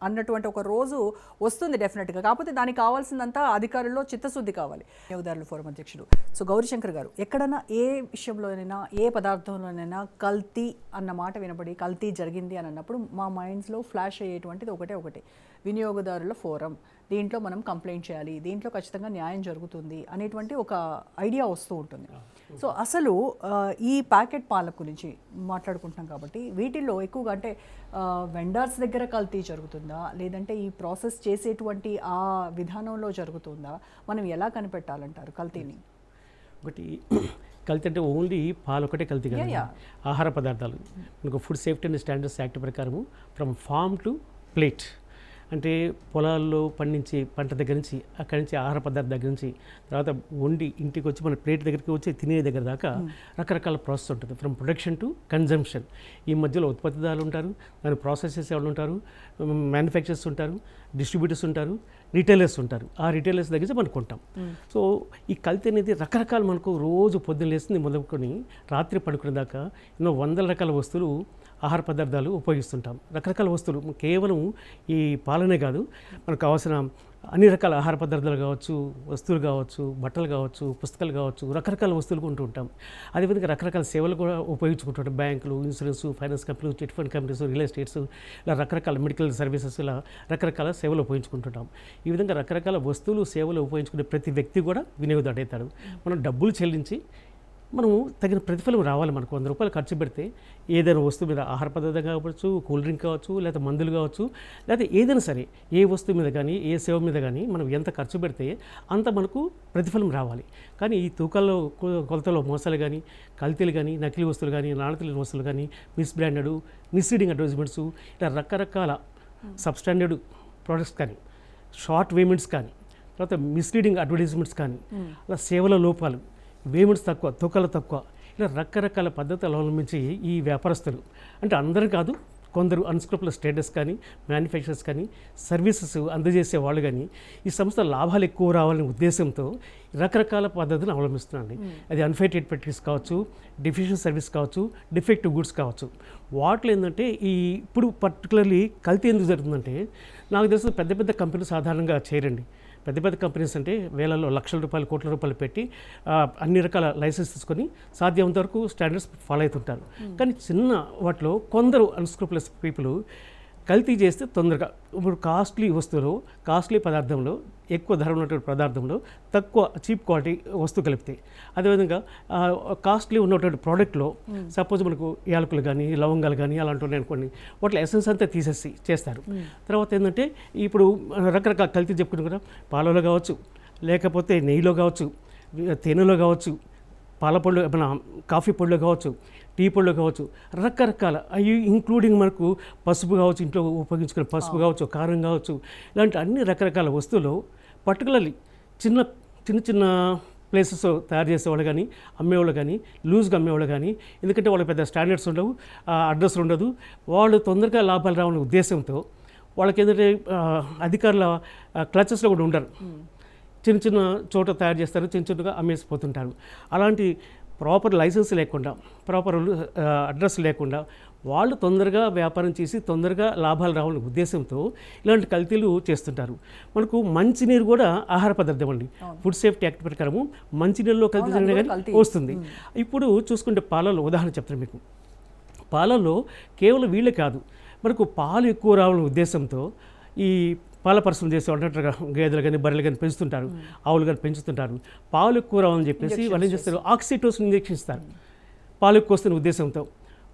అన్నటువంటి ఒక రోజు వస్తుంది డెఫినెట్గా. కాకపోతే దానికి కావాల్సిందంతా అధికారుల్లో చిత్తశుద్ధి కావాలి. వినియోగదారుల ఫోరం అధ్యక్షుడు సో గౌరీశంకర్ గారు, ఎక్కడైనా ఏ విషయంలోనైనా ఏ పదార్థంలోనైనా కల్తీ అన్న మాట వినపడి కల్తీ జరిగింది అని అన్నప్పుడు మా మైండ్స్లో ఫ్లాష్ అయ్యేటువంటిది ఒకటే వినియోగదారుల ఫోరం, దీంట్లో మనం కంప్లైంట్ చేయాలి, దీంట్లో ఖచ్చితంగా న్యాయం జరుగుతుంది అనేటువంటి ఒక ఐడియా వస్తూ ఉంటుంది. సో అసలు ఈ ప్యాకెట్ పాల గురించి మాట్లాడుకుంటున్నాం కాబట్టి వీటిల్లో ఎక్కువగా అంటే వెండర్స్ దగ్గర కల్తీ జరుగుతుందా, లేదంటే ఈ ప్రాసెస్ చేసేటువంటి ఆ విధానంలో జరుగుతుందా, మనం ఎలా కనిపెట్టాలంటారు కల్తీని? ఒకటి కల్తీ అంటే ఓన్లీ పాలు ఒకటే కల్తీ కాదు, ఆహార పదార్థాలు. మనకు food safety and standards act ప్రకారము ఫ్రమ్ ఫార్మ్ టు ప్లేట్, అంటే పొలాల్లో పండించే పంట దగ్గర నుంచి, అక్కడి నుంచి ఆహార పదార్థం దగ్గర నుంచి, తర్వాత వండి ఇంటికి వచ్చి మన ప్లేట్ దగ్గరికి వచ్చి తినే దగ్గర దాకా రకరకాల ప్రాసెస్ ఉంటుంది. From production to consumption. ఈ మధ్యలో ఉత్పత్తిదారులు ఉంటారు, దాన్ని ప్రాసెస్ చేసే వాళ్ళు ఉంటారు, మ్యానుఫ్యాక్చరర్స్ ఉంటారు, డిస్ట్రిబ్యూటర్స్ ఉంటారు, రిటైలర్స్ ఉంటారు. ఆ రిటైలర్స్ దగ్గర మనం కొంటాం. సో ఈ కల్తీ అనేది రకరకాల, మనకు రోజు పొద్దున్న లేస్తుంది మొదలుకొని రాత్రి పడుకునే దాకా ఎన్నో వందల రకాల వస్తువులు, ఆహార పదార్థాలు ఉపయోగిస్తుంటాం. రకరకాల వస్తువులు, కేవలం ఈ పాలనే కాదు, మనకు కావాల్సిన అన్ని రకాల ఆహార పదార్థాలు కావచ్చు, వస్తువులు కావచ్చు, బట్టలు కావచ్చు, పుస్తకాలు కావచ్చు, రకరకాల వస్తువులు కొంటూ ఉంటాం. అదేవిధంగా రకరకాల సేవలు కూడా ఉపయోగించుకుంటుంటాం. బ్యాంకులు, ఇన్సూరెన్స్, ఫైనాన్స్ కంపెనీలు, chit fund companies, real estates, ఇలా రకరకాల మెడికల్ సర్వీసెస్, ఇలా రకరకాల సేవలు ఉపయోగించుకుంటుంటాం. ఈ విధంగా రకరకాల వస్తువులు, సేవలు ఉపయోగించుకునే ప్రతి వ్యక్తి కూడా వినియోగదారుడు అవుతాడు. మనం డబ్బులు చెల్లించి మనము తగిన ప్రతిఫలం రావాలి. మనకు 100 రూపాయలు ఖర్చు పెడితే ఏదైనా వస్తువు మీద, ఆహార పదార్థం కావచ్చు, కూల్ డ్రింక్ కావచ్చు, లేదా మందులు కావచ్చు, లేదా ఏదైనా సరే ఏ వస్తువు మీద కానీ, ఏ సేవ మీద కానీ మనం ఎంత ఖర్చు పెడితే అంత మనకు ప్రతిఫలం రావాలి. కానీ ఈ తూకాల్లో, కొలతలో మోసాలు కానీ, కల్తీలు కానీ, నకిలీ వస్తువులు కానీ, నాణ్యత వస్తువులు కానీ, మిస్బ్రాండెడ్, మిస్లీడింగ్ అడ్వర్టైజ్మెంట్స్, ఇలా రకరకాల సబ్స్టాండర్డ్ ప్రోడక్ట్స్ కానీ, షార్ట్ పేమెంట్స్ కానీ, తర్వాత మిస్లీడింగ్ అడ్వర్టైజ్మెంట్స్ కానీ, అలా సేవల లోపాలు, పేమెంట్స్ తక్కువ, తూకాలు తక్కువ, ఇలా రకరకాల పద్ధతులు అవలంబించి ఈ వ్యాపారస్తులు, అంటే అందరూ కాదు, కొందరు అన్స్క్రూపులస్ ట్రేడర్స్ కానీ, మ్యానుఫ్యాక్చరర్స్ కానీ, సర్వీసెస్ అందజేసే వాళ్ళు కానీ, ఈ సంస్థ లాభాలు ఎక్కువ రావాలనే ఉద్దేశంతో రకరకాల పద్ధతులను అవలంబిస్తున్నాండి. అది అన్ఫైటెడ్ ప్రాక్టీస్ కావచ్చు, డిఫిషియెంట్ సర్వీస్ కావచ్చు, డిఫెక్టివ్ గుడ్స్ కావచ్చు. వాటిలో ఏంటంటే ఇప్పుడు పర్టికులర్లీ కల్తీ ఎందుకు జరుగుతుందంటే, నాకు తెలిసిన పెద్ద పెద్ద కంపెనీలు సాధారణంగా చేయరండి. పెద్ద పెద్ద కంపెనీస్ అంటే వేలలో, లక్షల రూపాయలు, కోట్ల రూపాయలు పెట్టి అన్ని రకాల లైసెన్స్ తీసుకొని సాధ్యమంత వరకు స్టాండర్డ్స్ ఫాలో అవుతుంటారు. కానీ చిన్న వాటిలో కొందరు అన్స్క్రూపులస్ పీపుల్ కల్తీ చేస్తే తొందరగా, ఇప్పుడు కాస్ట్లీ వస్తువులు, కాస్ట్లీ పదార్థంలో, ఎక్కువ ధర ఉన్నటువంటి పదార్థంలో తక్కువ చీప్ క్వాలిటీ వస్తువు కలిపితే, అదేవిధంగా కాస్ట్లీ ఉన్నటువంటి ప్రోడక్ట్లో సపోజ్ మనకు యాలకులు కానీ, లవంగాలు కానీ అలాంటి ఉన్నాయి అనుకోండి, వాటిలో ఎసెన్స్ అంతా తీసేసి చేస్తారు. తర్వాత ఏంటంటే ఇప్పుడు రకరకాల కల్తీ చెప్పుకున్నాం కదా, పాలలో కావచ్చు, లేకపోతే నెయ్యిలో కావచ్చు, తేనెలో కావచ్చు, పాల పొడిలో, మన కాఫీ పొడిలో కావచ్చు, టీ పొడిలో కావచ్చు, రకరకాల అవి ఇంక్లూడింగ్ మనకు పసుపు కావచ్చు, ఇంట్లో ఉపయోగించుకునే పసుపు కావచ్చు, కారం కావచ్చు, ఇలాంటి అన్ని రకరకాల వస్తువులు పర్టికులర్లీ చిన్న చిన్న చిన్న ప్లేసెస్ తయారు చేసేవాళ్ళు కానీ, అమ్మేవాళ్ళు కానీ, లూజ్గా అమ్మేవాళ్ళు కానీ, ఎందుకంటే వాళ్ళకి పెద్ద స్టాండర్డ్స్ ఉండవు, అడ్రస్ ఉండదు, వాళ్ళు తొందరగా లాభాలు రావాలనే ఉద్దేశంతో వాళ్ళకి ఏంటంటే అధికారుల క్లచెస్లో కూడా ఉండరు, చిన్న చిన్న చోట తయారు చేస్తారు, చిన్న చిన్నగా అమ్మేసిపోతుంటారు. అలాంటి ప్రాపర్ లైసెన్స్ లేకుండా, ప్రాపర్ అడ్రస్ లేకుండా వాళ్ళు తొందరగా వ్యాపారం చేసి తొందరగా లాభాలు రావాలనే ఉద్దేశంతో ఇలాంటి కల్తీలు చేస్తుంటారు. మనకు మంచినీరు కూడా ఆహార పదార్థం అండి. ఫుడ్ సేఫ్టీ యాక్ట్ ప్రకారము మంచినీళ్ళలో కల్తీ జరిగిన కానీ వస్తుంది. ఇప్పుడు చూసుకుంటే పాలలో ఉదాహరణ చెప్తాను మీకు. పాలలో కేవలం వీళ్ళే కాదు, మనకు పాలు ఎక్కువ రావాలనే ఉద్దేశంతో ఈ పాల పరిశ్రమ చేసే అన్నట్టుగా గేదెలు కానీ బర్రెలు కానీ పెంచుతుంటారు, ఆవులు కానీ పెంచుతుంటారు. పాలు ఎక్కువ రావాలని చెప్పేసి వాళ్ళు ఏం చేస్తారు, ఆక్సిటోసిన్ ఇంజెక్షన్ ఇస్తారు పాలు ఎక్కువ వస్తున్న ఉద్దేశంతో.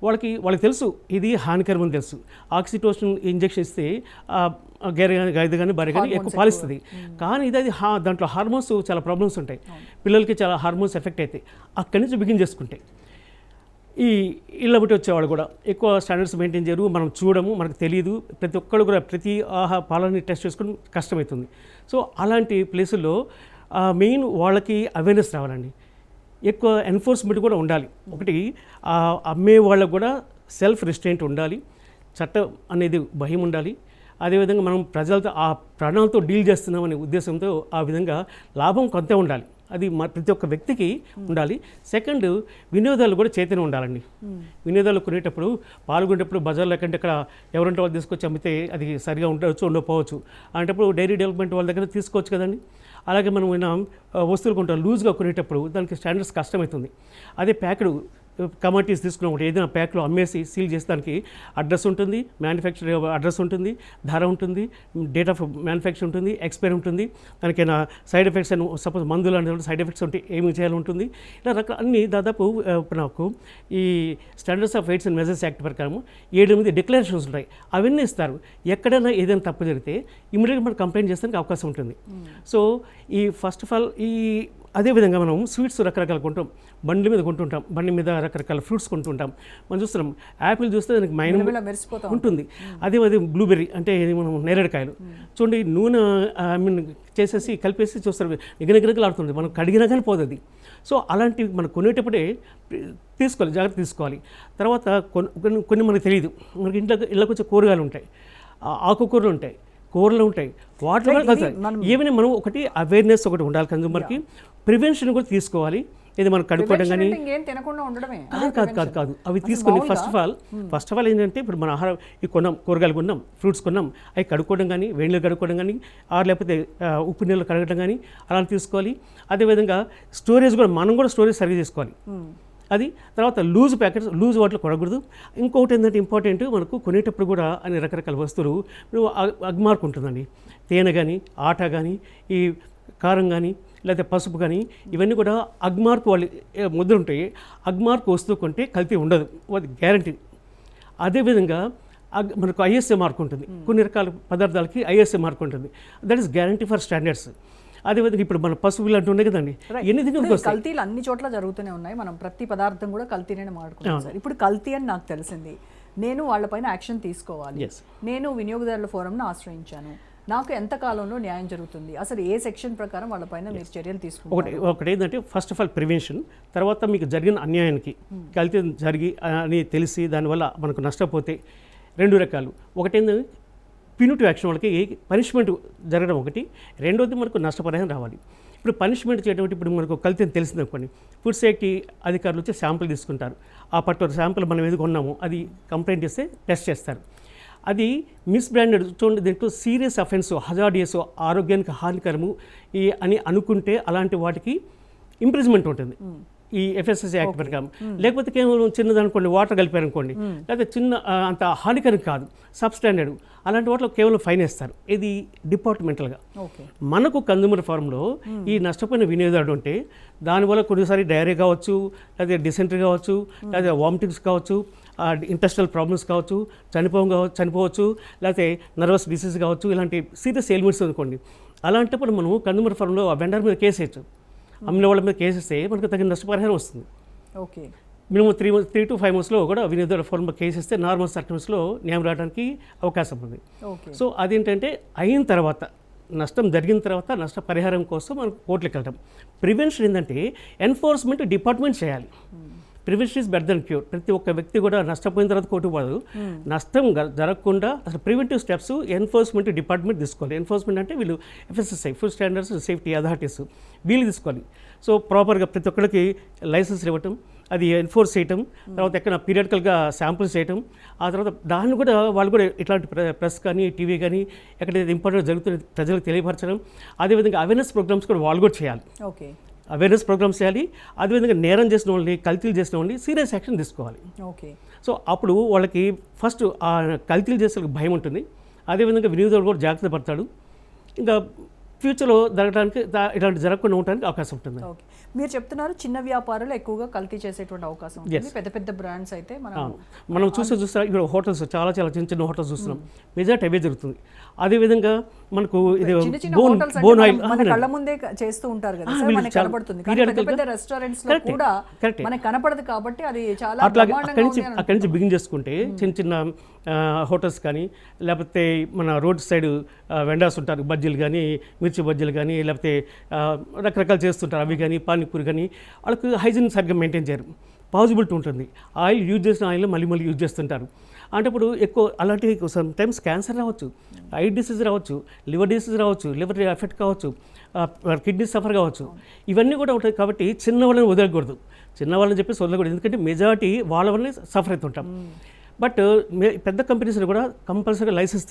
వాళ్ళకి తెలుసు ఇది హానికరమని తెలుసు. ఆక్సిటోసిన్ ఇంజెక్షన్ ఇస్తే గేదె కానీ బర్రె కానీ ఎక్కువ పాలిస్తుంది. కానీ ఇది దాంట్లో హార్మోన్స్ చాలా ప్రాబ్లమ్స్ ఉంటాయి, పిల్లలకి చాలా హార్మోన్స్ ఎఫెక్ట్ అవుతాయి. అక్కడి నుంచి బిగిన్ చేసుకుంటాయి. ఈ ఇళ్ళ బట్టి వచ్చేవాళ్ళు కూడా ఎక్కువ స్టాండర్డ్స్ మెయింటైన్ చేయరు, మనం చూడము, మనకు తెలియదు. ప్రతి ఒక్కళ్ళు కూడా ప్రతి పాలని టెస్ట్ చేసుకోవడం కష్టమవుతుంది. సో అలాంటి ప్లేసుల్లో మెయిన్ వాళ్ళకి అవేర్నెస్ రావాలండి. ఎక్కువ ఎన్ఫోర్స్మెంట్ కూడా ఉండాలి. ఒకటి అమ్మే వాళ్ళకు కూడా సెల్ఫ్ రిస్ట్రెయింట్ ఉండాలి, చట్టం అనేది భయం ఉండాలి. అదేవిధంగా మనం ప్రజలతో ఆ ప్రాణాలతో డీల్ చేస్తున్నామనే ఉద్దేశంతో ఆ విధంగా లాభం కొంత ఉండాలి. అది ప్రతి ఒక్క వ్యక్తికి ఉండాలి. సెకండ్, వినియోగదారులు కూడా చైతన్యం ఉండాలండి. వినియోగదారులు కొనేటప్పుడు, పాల్గొనేటప్పుడు బజార్లో కంటే ఇక్కడ ఎవరంటే వాళ్ళు తీసుకొచ్చి అమ్మితే అది సరిగా ఉండవచ్చు, ఉండకపోవచ్చు. అలాంటప్పుడు డైరీ డెవలప్మెంట్ వాళ్ళ దగ్గర తీసుకోవచ్చు కదండి. అలాగే మనం వస్తువులు కొంటాం లూజ్గా కొనేటప్పుడు దానికి స్టాండర్డ్స్ కష్టమవుతుంది. అదే ప్యాక్డ్ కమాడిటీస్ తీసుకున్నప్పుడు ఏదైనా ప్యాక్లో అమ్మేసి సీల్ చేసేదానికి అడ్రస్ ఉంటుంది, మ్యానుఫ్యాక్చర్ అడ్రస్ ఉంటుంది, ధర ఉంటుంది, డేట్ ఆఫ్ మ్యానుఫ్యాక్చర్ ఉంటుంది, ఎక్స్పైర్ ఉంటుంది, దానికైనా సైడ్ ఎఫెక్ట్స్ అని సపోజ్ మందులు అంటే సైడ్ ఎఫెక్ట్స్ ఉంటే ఏమి చేయాలి ఉంటుంది. ఇలా అన్ని దాదాపు నాకు ఈ standards of weights and measures act ప్రకారం 7-8 డిక్లరేషన్స్ ఉంటాయి. అవన్నీ ఇస్తారు. ఎక్కడైనా ఏదైనా తప్పు జరిగితే ఇమీడియట్గా మనం కంప్లైంట్ చేస్తానికి అవకాశం ఉంటుంది. సో ఈ ఫస్ట్ ఆఫ్ ఆల్ అదేవిధంగా మనం స్వీట్స్ రకరకాలు కొంటాం, బండి మీద కొంటుంటాం, బండి మీద రకరకాల ఫ్రూట్స్ కొంటుంటాం. మనం చూస్తున్నాం యాపిల్ చూస్తే దానికి మైన్ ఉంటుంది, అదే బ్లూబెర్రీ అంటే మనం నేరేడుకాయలు చూడండి, నూనె చేసేసి కలిపేసి చూస్తారు, నిగనిగలాడుతుంది, మనం కడిగినా కానీ పోతుంది. సో అలాంటివి మనం కొనేటప్పుడే తీసుకోవాలి, జాగ్రత్త తీసుకోవాలి. తర్వాత కొన్ని మనకు తెలియదు, మనకి ఇళ్ళకి వచ్చే కూరగాయలు ఉంటాయి, ఆకుకూరలు ఉంటాయి, కూరలు ఉంటాయి, వాటిలో కూడా కలుతాయి. ఈవెన్ మనం ఒకటి అవేర్నెస్ ఒకటి ఉండాలి కన్జ్యూమర్కి, ప్రివెన్షన్ కూడా తీసుకోవాలి. ఇది మనం కడుక్కోవడం కానీ కాదు అవి తీసుకొని ఫస్ట్ ఆఫ్ ఆల్ ఏంటంటే ఇప్పుడు మన ఆహారం కొన్నాం, కూరగాయలు కొన్నాం, ఫ్రూట్స్ కొన్నాం, అవి కడుక్కోవడం కానీ, వేడిలో కడుక్కోవడం కానీ, లేకపోతే ఉప్పు నీళ్ళు కడగడం కానీ అలా తీసుకోవాలి. అదేవిధంగా స్టోరేజ్ కూడా మనం కూడా స్టోరేజ్ సరిగ్గా చేసుకోవాలి. అది తర్వాత లూజ్ ప్యాకెట్స్, లూజ్ వాటిలో కొనకూడదు. ఇంకొకటి ఏంటంటే ఇంపార్టెంట్, మనకు కొనేటప్పుడు కూడా అన్ని రకరకాల వస్తువులు అగ్మార్క్ ఉంటుందండి. తేనె కానీ, ఆట కానీ, ఈ కారం కానీ, లేకపోతే పసుపు కానీ, ఇవన్నీ కూడా అగ్మార్క్ వాళ్ళు ముద్ర ఉంటాయి. అగ్మార్క్ వస్తువు కొంటే కల్తీ ఉండదు, అది గ్యారంటీ. అదేవిధంగా మనకు ఐఎస్ఏ మార్క్ ఉంటుంది, కొన్ని రకాల పదార్థాలకి ఐఎస్ఏ మార్క్ ఉంటుంది. That is guarantee for standards. అదేవిధంగా ఇప్పుడు మన పసుపు ఇలాంటి ఉన్నాయి కదండి, కల్తీలు అన్ని చోట్ల జరుగుతూనే ఉన్నాయి. మనం ప్రతి పదార్థం కూడా కల్తీనే మాట్లాడుకుంటాం సార్. ఇప్పుడు కల్తీ అని నాకు తెలిసింది, నేను వాళ్ళపైన యాక్షన్ తీసుకోవాలి, నేను వినియోగదారుల ఫోరంను ఆశ్రయించాను, నాకు ఎంత కాలంలో న్యాయం జరుగుతుంది, అసలు ఏ సెక్షన్ ప్రకారం వాళ్ళపైన మీరు చర్యలు తీసుకుంటారు? ఒకటి ఏంటంటే ఫస్ట్ ఆఫ్ ఆల్ ప్రివెన్షన్, తర్వాత మీకు జరిగిన అన్యాయానికి కల్తీ జరిగి అని తెలిసి దానివల్ల మనకు నష్టపోతే 2 రకాలు. ఒకటి ఏంటంటే ప్యూనిటివ్ యాక్షన్, వాళ్ళకి పనిష్మెంట్ జరగడం ఒకటి, రెండోది మనకు నష్టపరిహారం రావాలి. ఇప్పుడు పనిష్మెంట్ చేయడం, ఇప్పుడు మనకు కల్తీ అని తెలిసింది అనుకోండి, ఫుడ్ సేఫ్టీ అధికారులు వచ్చి శాంపుల్ తీసుకుంటారు. ఆ పర్టికులర్ శాంపుల్ మనం ఏది కొన్నామో అది కంప్లైంట్ చేస్తే టెస్ట్ చేస్తారు. అది మిస్బ్రాండెడ్ చూడండి, దీంట్లో సీరియస్ అఫెన్స్, హజార్డియస్, ఆరోగ్యానికి హానికరము అని అనుకుంటే అలాంటి వాటికి ఇంప్రిజ్మెంట్ ఉంటుంది ఈ ఎఫ్ఎస్ఎస్ఏ యాక్ట్ ప్రకారం. లేకపోతే కేవలం చిన్నదనుకోండి, వాటర్ కలిపారనుకోండి, లేకపోతే చిన్న అంత హానికరం కాదు, సబ్స్టాండర్డ్, అలాంటి వాటిలో కేవలం ఫైన్ వేస్తారు. ఇది డిపార్ట్మెంటల్గా. మనకు కన్జ్యూమర్ ఫారంలో ఈ నష్టపోయిన వినియోగదారుడు ఉంటే దానివల్ల కొన్నిసారి డైరియా కావచ్చు, లేదా డిసెంట్రీ కావచ్చు, లేదా వామిటింగ్స్ కావచ్చు, ఇంటెస్టల్ ప్రాబ్లమ్స్ కావచ్చు, చనిపోవచ్చు, లేకపోతే నర్వస్ డిసీజ్ కావచ్చు, ఇలాంటి సీరియస్ ఎలిమెంట్స్ అనుకోండి. అలాంటప్పుడు మనం కన్జ్యూమర్ ఫారంలో ఆ వెండర్ మీద కేసు వేయచ్చు. అమ్మిన వాళ్ళ మీద కేసు ఇస్తే మనకు తగిన నష్టపరిహారం వస్తుంది. ఓకే. మినిమం 3 to 5 monthsలో కూడా వినియోగదారుల ఫోరం కేసు ఇస్తే నార్మల్ సర్కమ్స్లో న్యాయం రావడానికి అవకాశం ఉంది. ఓకే. సో అదేంటంటే అయిన తర్వాత, నష్టం జరిగిన తర్వాత నష్టపరిహారం కోసం మనం కోర్టులకు వెళ్ళటం. ప్రివెన్షన్ ఏంటంటే ఎన్ఫోర్స్మెంట్ డిపార్ట్మెంట్ చేయాలి. Prevention is better than cure. ప్రతి ఒక్క వ్యక్తి కూడా నష్టపోయిన తర్వాత కోర్టు పోదు. నష్టం జరగకుండా అసలు ప్రివెంటివ్ స్టెప్స్ ఎన్ఫోర్స్మెంట్ డిపార్ట్మెంట్ తీసుకోవాలి. ఎన్ఫోర్స్మెంట్ అంటే వీళ్ళు FSSAI, food standards safety authorities, వీళ్ళు తీసుకోవాలి. సో ప్రాపర్గా ప్రతి ఒక్కరికి లైసెన్స్ ఇవ్వటం, అది ఎన్ఫోర్స్ చేయటం, తర్వాత ఎక్కడ పీరియడికల్గా శాంపుల్స్ చేయటం, ఆ తర్వాత దాన్ని కూడా వాళ్ళు కూడా ఇట్లాంటి ప్రెస్ కానీ టీవీ కానీ ఎక్కడైతే ఇంపార్టెంట్ జరుగుతున్న ప్రజలకు తెలియపరచడం, అదేవిధంగా అవేర్నెస్ ప్రోగ్రామ్స్ కూడా వాళ్ళు కూడా చేయాలి. ఓకే. అవేర్నెస్ ప్రోగ్రామ్స్ చేయాలి. అదేవిధంగా నేరం చేసిన వాళ్ళని, కల్తీలు చేసిన వాళ్ళని సీరియస్ యాక్షన్ తీసుకోవాలి. ఓకే. సో అప్పుడు వాళ్ళకి ఫస్ట్ ఆ కల్తీలు చేసే వాళ్ళకి భయం ఉంటుంది. అదేవిధంగా వినియోగదారుడు కూడా జాగ్రత్త పడతాడు. ఇంకా ఫ్యూచర్లో జరగడానికి ఇలాంటి జరగకుండా ఉండడానికి అవకాశం ఉంటుంది. ఓకే. మీరు చెప్తున్నారు చిన్న వ్యాపారులు ఎక్కువగా కల్తీ చేసేటువంటి అవకాశం ఉంటుంది. పెద్ద పెద్ద బ్రాండ్స్ అయితే మనం చూస్తా ఇక్కడ హోటల్స్ చాలా చిన్న చిన్న హోటల్స్ చూస్తున్నాం, మెజార్టీ అవే జరుగుతుంది. అదేవిధంగా మనకు ఇది బోన్ ఆయిల్ మన కళ్ళ ముందే చేస్తూ ఉంటారు కదా సార్, మనకి కనబడుతుంది. కానీ పెద్ద పెద్ద రెస్టారెంట్స్ లో కూడా మనకి కనపడదు కాబట్టి అది చాలా అట్లాగే అక్కడి నుంచి బిగిన్ చేసుకుంటే చిన్న చిన్న హోటల్స్ కానీ, లేకపోతే మన రోడ్ సైడ్ వెండర్స్ ఉంటారు, బజ్జీలు కానీ, మిర్చి బజ్జీలు కానీ, లేకపోతే రకరకాలు చేస్తుంటారు, అవి కానీ పానీపూరి కానీ, వాళ్ళకి హైజీన్ సరిగ్గా మెయింటైన్ చేయరు. పాజిబిలిటీ ఉంటుంది. ఆయిల్ యూజ్ చేసిన ఆయిల్ మళ్ళీ యూజ్ చేస్తుంటారు. అంటే ఇప్పుడు ఎక్కువ అలాంటి సమ్ టైమ్స్ క్యాన్సర్ రావచ్చు, ఐ డిసీజ్ రావచ్చు, లివర్ డిసీజ్ రావచ్చు, లివర్ ఎఫెక్ట్ కావచ్చు, కిడ్నీ సఫర్ కావచ్చు, ఇవన్నీ కూడా ఉంటాయి. కాబట్టి చిన్న వాళ్ళని వదలకూడదు, చిన్న వాళ్ళని చెప్పేసి వదలకూడదు. ఎందుకంటే మెజారిటీ వాళ్ళ వల్లనే సఫర్ అవుతుంటాం. బట్ పెద్ద కంపెనీస్లో కూడా కంపల్సరీగా లైసెన్స్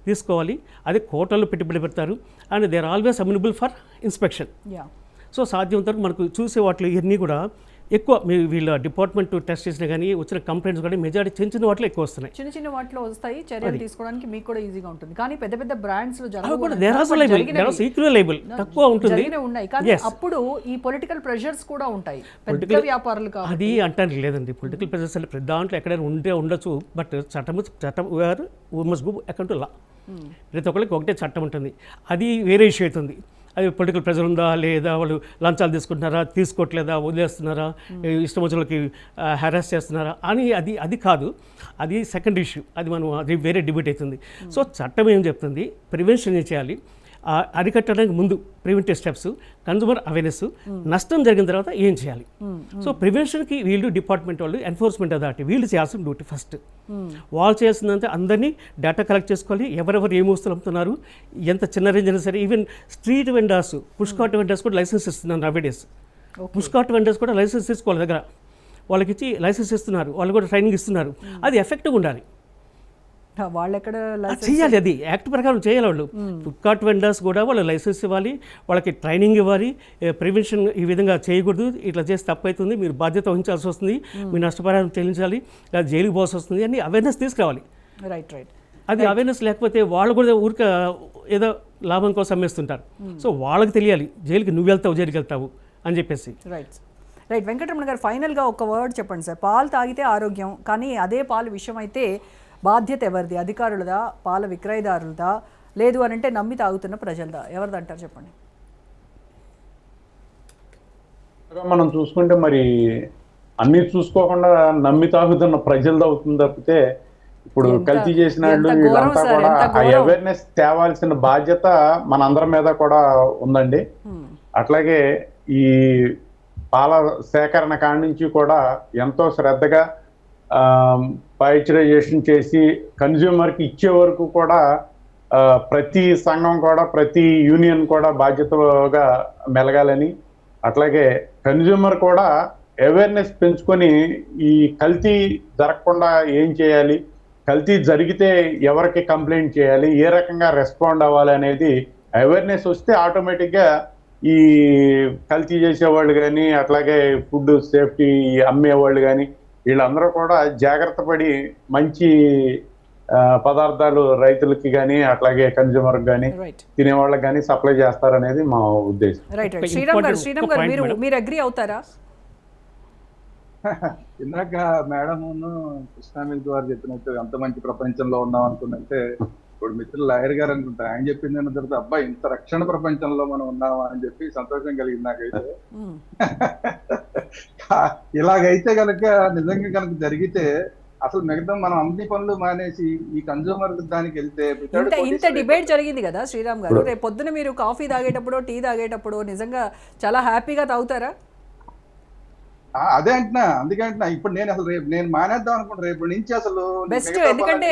తీసుకోవాలి. అదే కోర్టుల్లో పెట్టుబడి పెడతారు. And they are always amenable for inspection. So సాధ్యమంత వరకు మనకు చూసే వాటిలో ఇవన్నీ కూడా ఎక్కువ వీళ్ళ డిపార్ట్మెంట్ టెస్ట్ చేసినా కానీ వచ్చిన కంప్లైంట్స్ కానీ మెజారిటీ చిన్న చిన్న వాటిలో ఎక్కువ వస్తున్నాయి. చిన్న చిన్న వాటిలో వస్తాయి, చర్యలు తీసుకోవడానికి మీకు కూడా ఈజీగా ఉంటుంది. కానీ పెద్ద పెద్ద బ్రాండ్స్ తక్కువ ఉంటుంది ఉన్నాయి. కానీ అప్పుడు ఈ పొలిటికల్ ప్రెషర్స్ కూడా ఉంటాయి పెద్ద వ్యాపారులు. అది అంటానికి లేదండి, పొలిటికల్ ప్రెషర్స్ అంటే ప్రతి దాంట్లో ఎక్కడైనా ఉండొచ్చు. బట్ చట్టం మస్ట్ గో అకార్డింగ్ టు లా. ప్రతి ఒక్కరికి ఒకటే చట్టం ఉంటుంది. అది వేరే ఇష్యూ అవుతుంది. అది పొలిటికల్ ప్రెజర్ ఉందా లేదా, వాళ్ళు లంచాలు తీసుకుంటున్నారా, తీసుకోవట్లేదా, వదిలేస్తున్నారా, ఇష్టం వచ్చినకి హెరాస్ చేస్తున్నారా అని అది కాదు. అది సెకండ్ ఇష్యూ. అది వేరే డిబేట్ అవుతుంది. సో చట్టం ఏం చెప్తుంది, ప్రివెన్షన్ ఏం చేయాలి, అరికట్టడానికి ముందు ప్రివెంటివ్ స్టెప్స్, కన్జ్యూమర్ అవేర్నెస్, నష్టం జరిగిన తర్వాత ఏం చేయాలి. సో ప్రివెన్షన్కి వీళ్ళు డిపార్ట్మెంట్ వాళ్ళు, ఎన్ఫోర్స్మెంట్ అథారిటీ వీళ్ళు చేయాల్సిన డ్యూటీ ఫస్ట్. వాళ్ళు చేయాల్సిందంటే అందరినీ డేటా కలెక్ట్ చేసుకోవాలి, ఎవరెవరు ఏం వస్తువులు అమ్ముతున్నారు, ఎంత చిన్న రేంజ్ అయినా సరే. Even street vendors, push cart vendors కూడా లైసెన్స్ ఇస్తున్నారు నవేడేస్. పుష్ కార్ట్ వెండర్స్ కూడా లైసెన్స్ తీసుకోవాలి, దగ్గర వాళ్ళకి ఇచ్చి లైసెన్స్ ఇస్తున్నారు, వాళ్ళు కూడా ట్రైనింగ్ ఇస్తున్నారు. అది ఎఫెక్టివ్గా ఉండాలి. వాళ్ళు ఎక్కడ చేయాలి, అది యాక్ట్ ప్రకారం చేయాలి. వాళ్ళు ఫుడ్ కార్ట్ వెండర్స్ కూడా వాళ్ళు లైసెన్స్ ఇవ్వాలి, వాళ్ళకి ట్రైనింగ్ ఇవ్వాలి. ప్రివెన్షన్ ఈ విధంగా చేయకూడదు, ఇట్లా చేస్తే తప్పు అవుతుంది, మీరు బాధ్యత వహించాల్సి వస్తుంది, మీరు నష్టపరిహారం చెల్లించాలి, లేదా జైలుకి పోవాల్సి వస్తుంది అని అవేర్నెస్ తీసుకురావాలి. రైట్. అది అవేర్నెస్ లేకపోతే వాళ్ళు కూడా ఊరిక ఏదో లాభం కోసం అమ్మేస్తుంటారు. సో వాళ్ళకి తెలియాలి, జైలుకి నువ్వు వెళ్తావు, జైలుకి వెళ్తావు అని చెప్పేసి. రైట్. వెంకటరమణ గారు, ఫైనల్గా ఒక వర్డ్ చెప్పండి సార్. పాలు తాగితే ఆరోగ్యం, కానీ అదే పాలు విషయం అయితే బాధ్యత ఎవరిది? అధికారులదా, పాల విక్రయదారులదా, లేదు అని అంటే నమ్మి తాగుతున్న ప్రజలదా? ఎవరిది అంటారు చెప్పండి. మనం చూసుకుంటే మరి అన్ని చూసుకోకుండా నమ్మి తాగుతున్న ప్రజలది అవుతుంది తప్పితే, ఇప్పుడు కల్తీ చేసిన వాళ్ళు వీళ్ళంతా కూడా ఆ అవేర్నెస్ తేవాల్సిన బాధ్యత మనందరి మీద కూడా ఉందండి. అట్లాగే ఈ పాల సేకరణ కాడి నుంచి కూడా ఎంతో శ్రద్ధగా పాయిచరైజేషన్ చేసి కన్జ్యూమర్కి ఇచ్చే వరకు కూడా ప్రతి సంఘం కూడా, ప్రతి యూనియన్ కూడా బాధ్యతగా మెలగాలని, అట్లాగే కన్జ్యూమర్ కూడా అవేర్నెస్ పెంచుకొని ఈ కల్తీ జరగకుండా ఏం చేయాలి, కల్తీ జరిగితే ఎవరికి కంప్లైంట్ చేయాలి, ఏ రకంగా రెస్పాండ్ అవ్వాలి అనేది అవేర్నెస్ వస్తే ఆటోమేటిక్గా ఈ కల్తీ చేసేవాళ్ళు కానీ, అట్లాగే ఫుడ్ సేఫ్టీ అమ్మేవాళ్ళు కానీ వీళ్ళందరూ కూడా జాగ్రత్త పడి మంచి పదార్థాలు రైతులకి కానీ, అట్లాగే కన్జ్యూమర్కి కానీ, తినేవాళ్ళకి కానీ సప్లై చేస్తారనేది మా ఉద్దేశం. శ్రీరామ్ గారు, మీరు అగ్రీ అవుతారా? ఇందాక మేడం కృష్ణా మిల్క్ వారు చెప్పినట్టు ఎంత మంచి ప్రపంచంలో ఉన్నాం అనుకున్నట్టే, ఇప్పుడు ఇప్పుడు మిత్రులు లాయర్ గారు అనుకుంటా, ఆయన చెప్పింది తర్వాత అబ్బాయి ఇంత రక్షణ ప్రపంచంలో మనం ఉన్నామా అని చెప్పి సంతోషం కలిగింది నాకైతే. ఇలాగైతే కనుక నిజంగా కనుక జరిగితే అసలు మిగతా మనం అన్ని పనులు మానేసి ఈ కన్జ్యూమర్ దానికి వెళ్తే ఇంత డిబేట్ జరిగింది కదా శ్రీరామ్ గారు, రేపు పొద్దున మీరు కాఫీ తాగేటప్పుడు టీ తాగేటప్పుడు నిజంగా చాలా హ్యాపీగా తాగుతారా? అదే అంటున్నా, అందుకే అంటున్నా ఇప్పుడు నేను అసలు రేపు నేను మానేద్దాం అనుకుంటా రేపు నుంచి అసలు బెస్ట్. ఎందుకంటే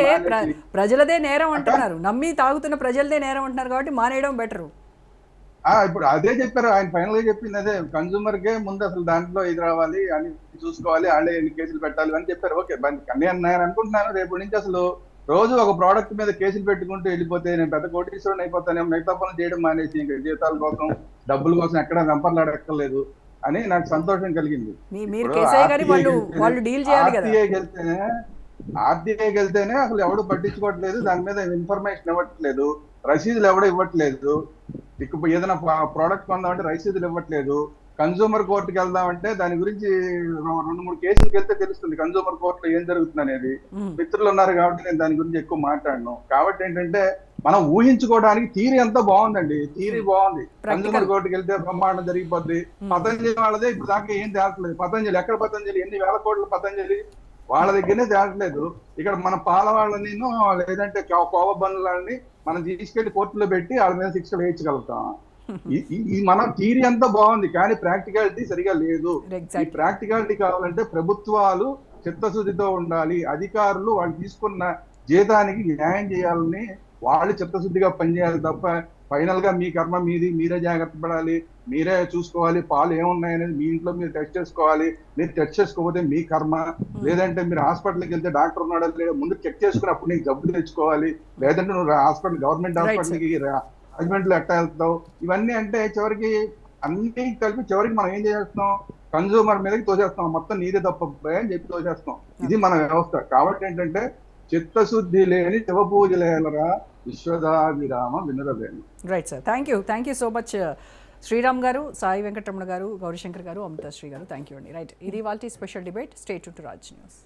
ప్రజలదే నేరం అంటున్నారు, నమ్మి తాగుతున్న ప్రజలదే నేరం అంటున్నారు కాబట్టి మానేయడం బెటరు. ఇప్పుడు అదే చెప్పారు ఆయన, ఫైనల్ గా చెప్పింది అదే, కన్జ్యూమర్ కే ముందు అసలు దాంట్లో ఇది రావాలి అని చూసుకోవాలి, వాళ్ళే ఎన్ని కేసులు పెట్టాలి అని చెప్పారు. ఓకే, నేను అనుకుంటున్నాను రేపు నుంచి అసలు రోజు ఒక ప్రోడక్ట్ మీద కేసులు పెట్టుకుంటూ వెళ్ళిపోతే నేను పెద్ద కోటీశ్వరుని అయిపోతాను, మిగతా పనులు చేయడం మానేసి ఇంకా జీతాల కోసం డబ్బుల కోసం ఎక్కడ వెంపర్లాడక్కర్లేదు అని నాకు సంతోషం కలిగింది. ఆర్టీఐకి వెళ్తేనే అసలు ఎవడు పట్టించుకోవట్లేదు, దాని మీద ఇన్ఫర్మేషన్ ఇవ్వట్లేదు, రసీదులు ఎవడో ఇవ్వట్లేదు, ఇక ఏదైనా ప్రోడక్ట్ కొందామంటే రసీదులు ఇవ్వట్లేదు, కన్జ్యూమర్ కోర్టుకి వెళ్దామంటే దాని గురించి 2-3 కేసులకు వెళ్తే తెలుస్తుంది కన్జ్యూమర్ కోర్టులో ఏం జరుగుతుంది అనేది. మిత్రులు ఉన్నారు కాబట్టి నేను దాని గురించి ఎక్కువ మాట్లాడను. కాబట్టి ఏంటంటే మనం ఊహించుకోవడానికి థీరీ అంతా బాగుందండి, థీరీ బాగుంది, కన్జ్యూమర్ కోర్టుకి వెళ్తే బ్రహ్మాండం జరిగిపోద్ది. పతంజలి వాళ్ళదే ఇప్పుడు దాకా ఏం తేలట్లేదు. పతంజలి ఎక్కడ పతంజలి, ఎన్ని వేల కోట్ల పతంజలి వాళ్ళ దగ్గరనే తేలట్లేదు. ఇక్కడ మన పాల వాళ్ళని లేదంటే కోవ బండ్లని మనం తీసుకెళ్లి కోర్టులో పెట్టి వాళ్ళ మీద శిక్షలు వేయించగలుగుతాం. ఈ మన థియరీ అంతా బాగుంది కానీ ప్రాక్టికాలిటీ సరిగా లేదు. ఈ ప్రాక్టికాలిటీ కావాలంటే ప్రభుత్వాలు చిత్తశుద్ధితో ఉండాలి, అధికారులు వాళ్ళు తీసుకున్న జీతానికి న్యాయం చేయాలని వాళ్ళు చిత్తశుద్ధిగా పనిచేయాలి తప్ప ఫైనల్ గా మీ కర్మ మీది, మీరే జాగ్రత్త పడాలి, మీరే చూసుకోవాలి, పాలు ఏమున్నాయనేది మీ ఇంట్లో మీరు టెస్ట్ చేసుకోవాలి, మీరు టెస్ట్ చేసుకోకపోతే మీ కర్మ, లేదంటే మీరు హాస్పిటల్కి వెళ్తే డాక్టర్ ఉన్నాడో లేదో ముందు చెక్ చేసుకుని అప్పుడు నీకు జబ్బు తెచ్చుకోవాలి, లేదంటే నువ్వు హాస్పిటల్ గవర్నమెంట్ హాస్పిటల్కి రాజమండ్రిలో ఎట్టా వెళ్తావు. ఇవన్నీ అంటే చివరికి అన్ని కలిపి చివరికి మనం ఏం చేస్తున్నాం, కన్జ్యూమర్ మీదకి తోసేస్తాం, మొత్తం నీదే తప్ప అని చెప్పి తోసేస్తాం. ఇది మన వ్యవస్థ. కాబట్టి ఏంటంటే చిత్తశుద్ధి లేని శివ పూజలేలరా విశ్వదాభిరామ వినురవేణు. Right sir, thank you so much Sriram garu, Sai Venkataramana గారు, గౌరీశంకర్ గారు, అమృతశ్రీ గారు, థ్యాంక్ యూ అండి. రైట్, ఇది వాళ్ళ special debate. Stay tune to Raj news.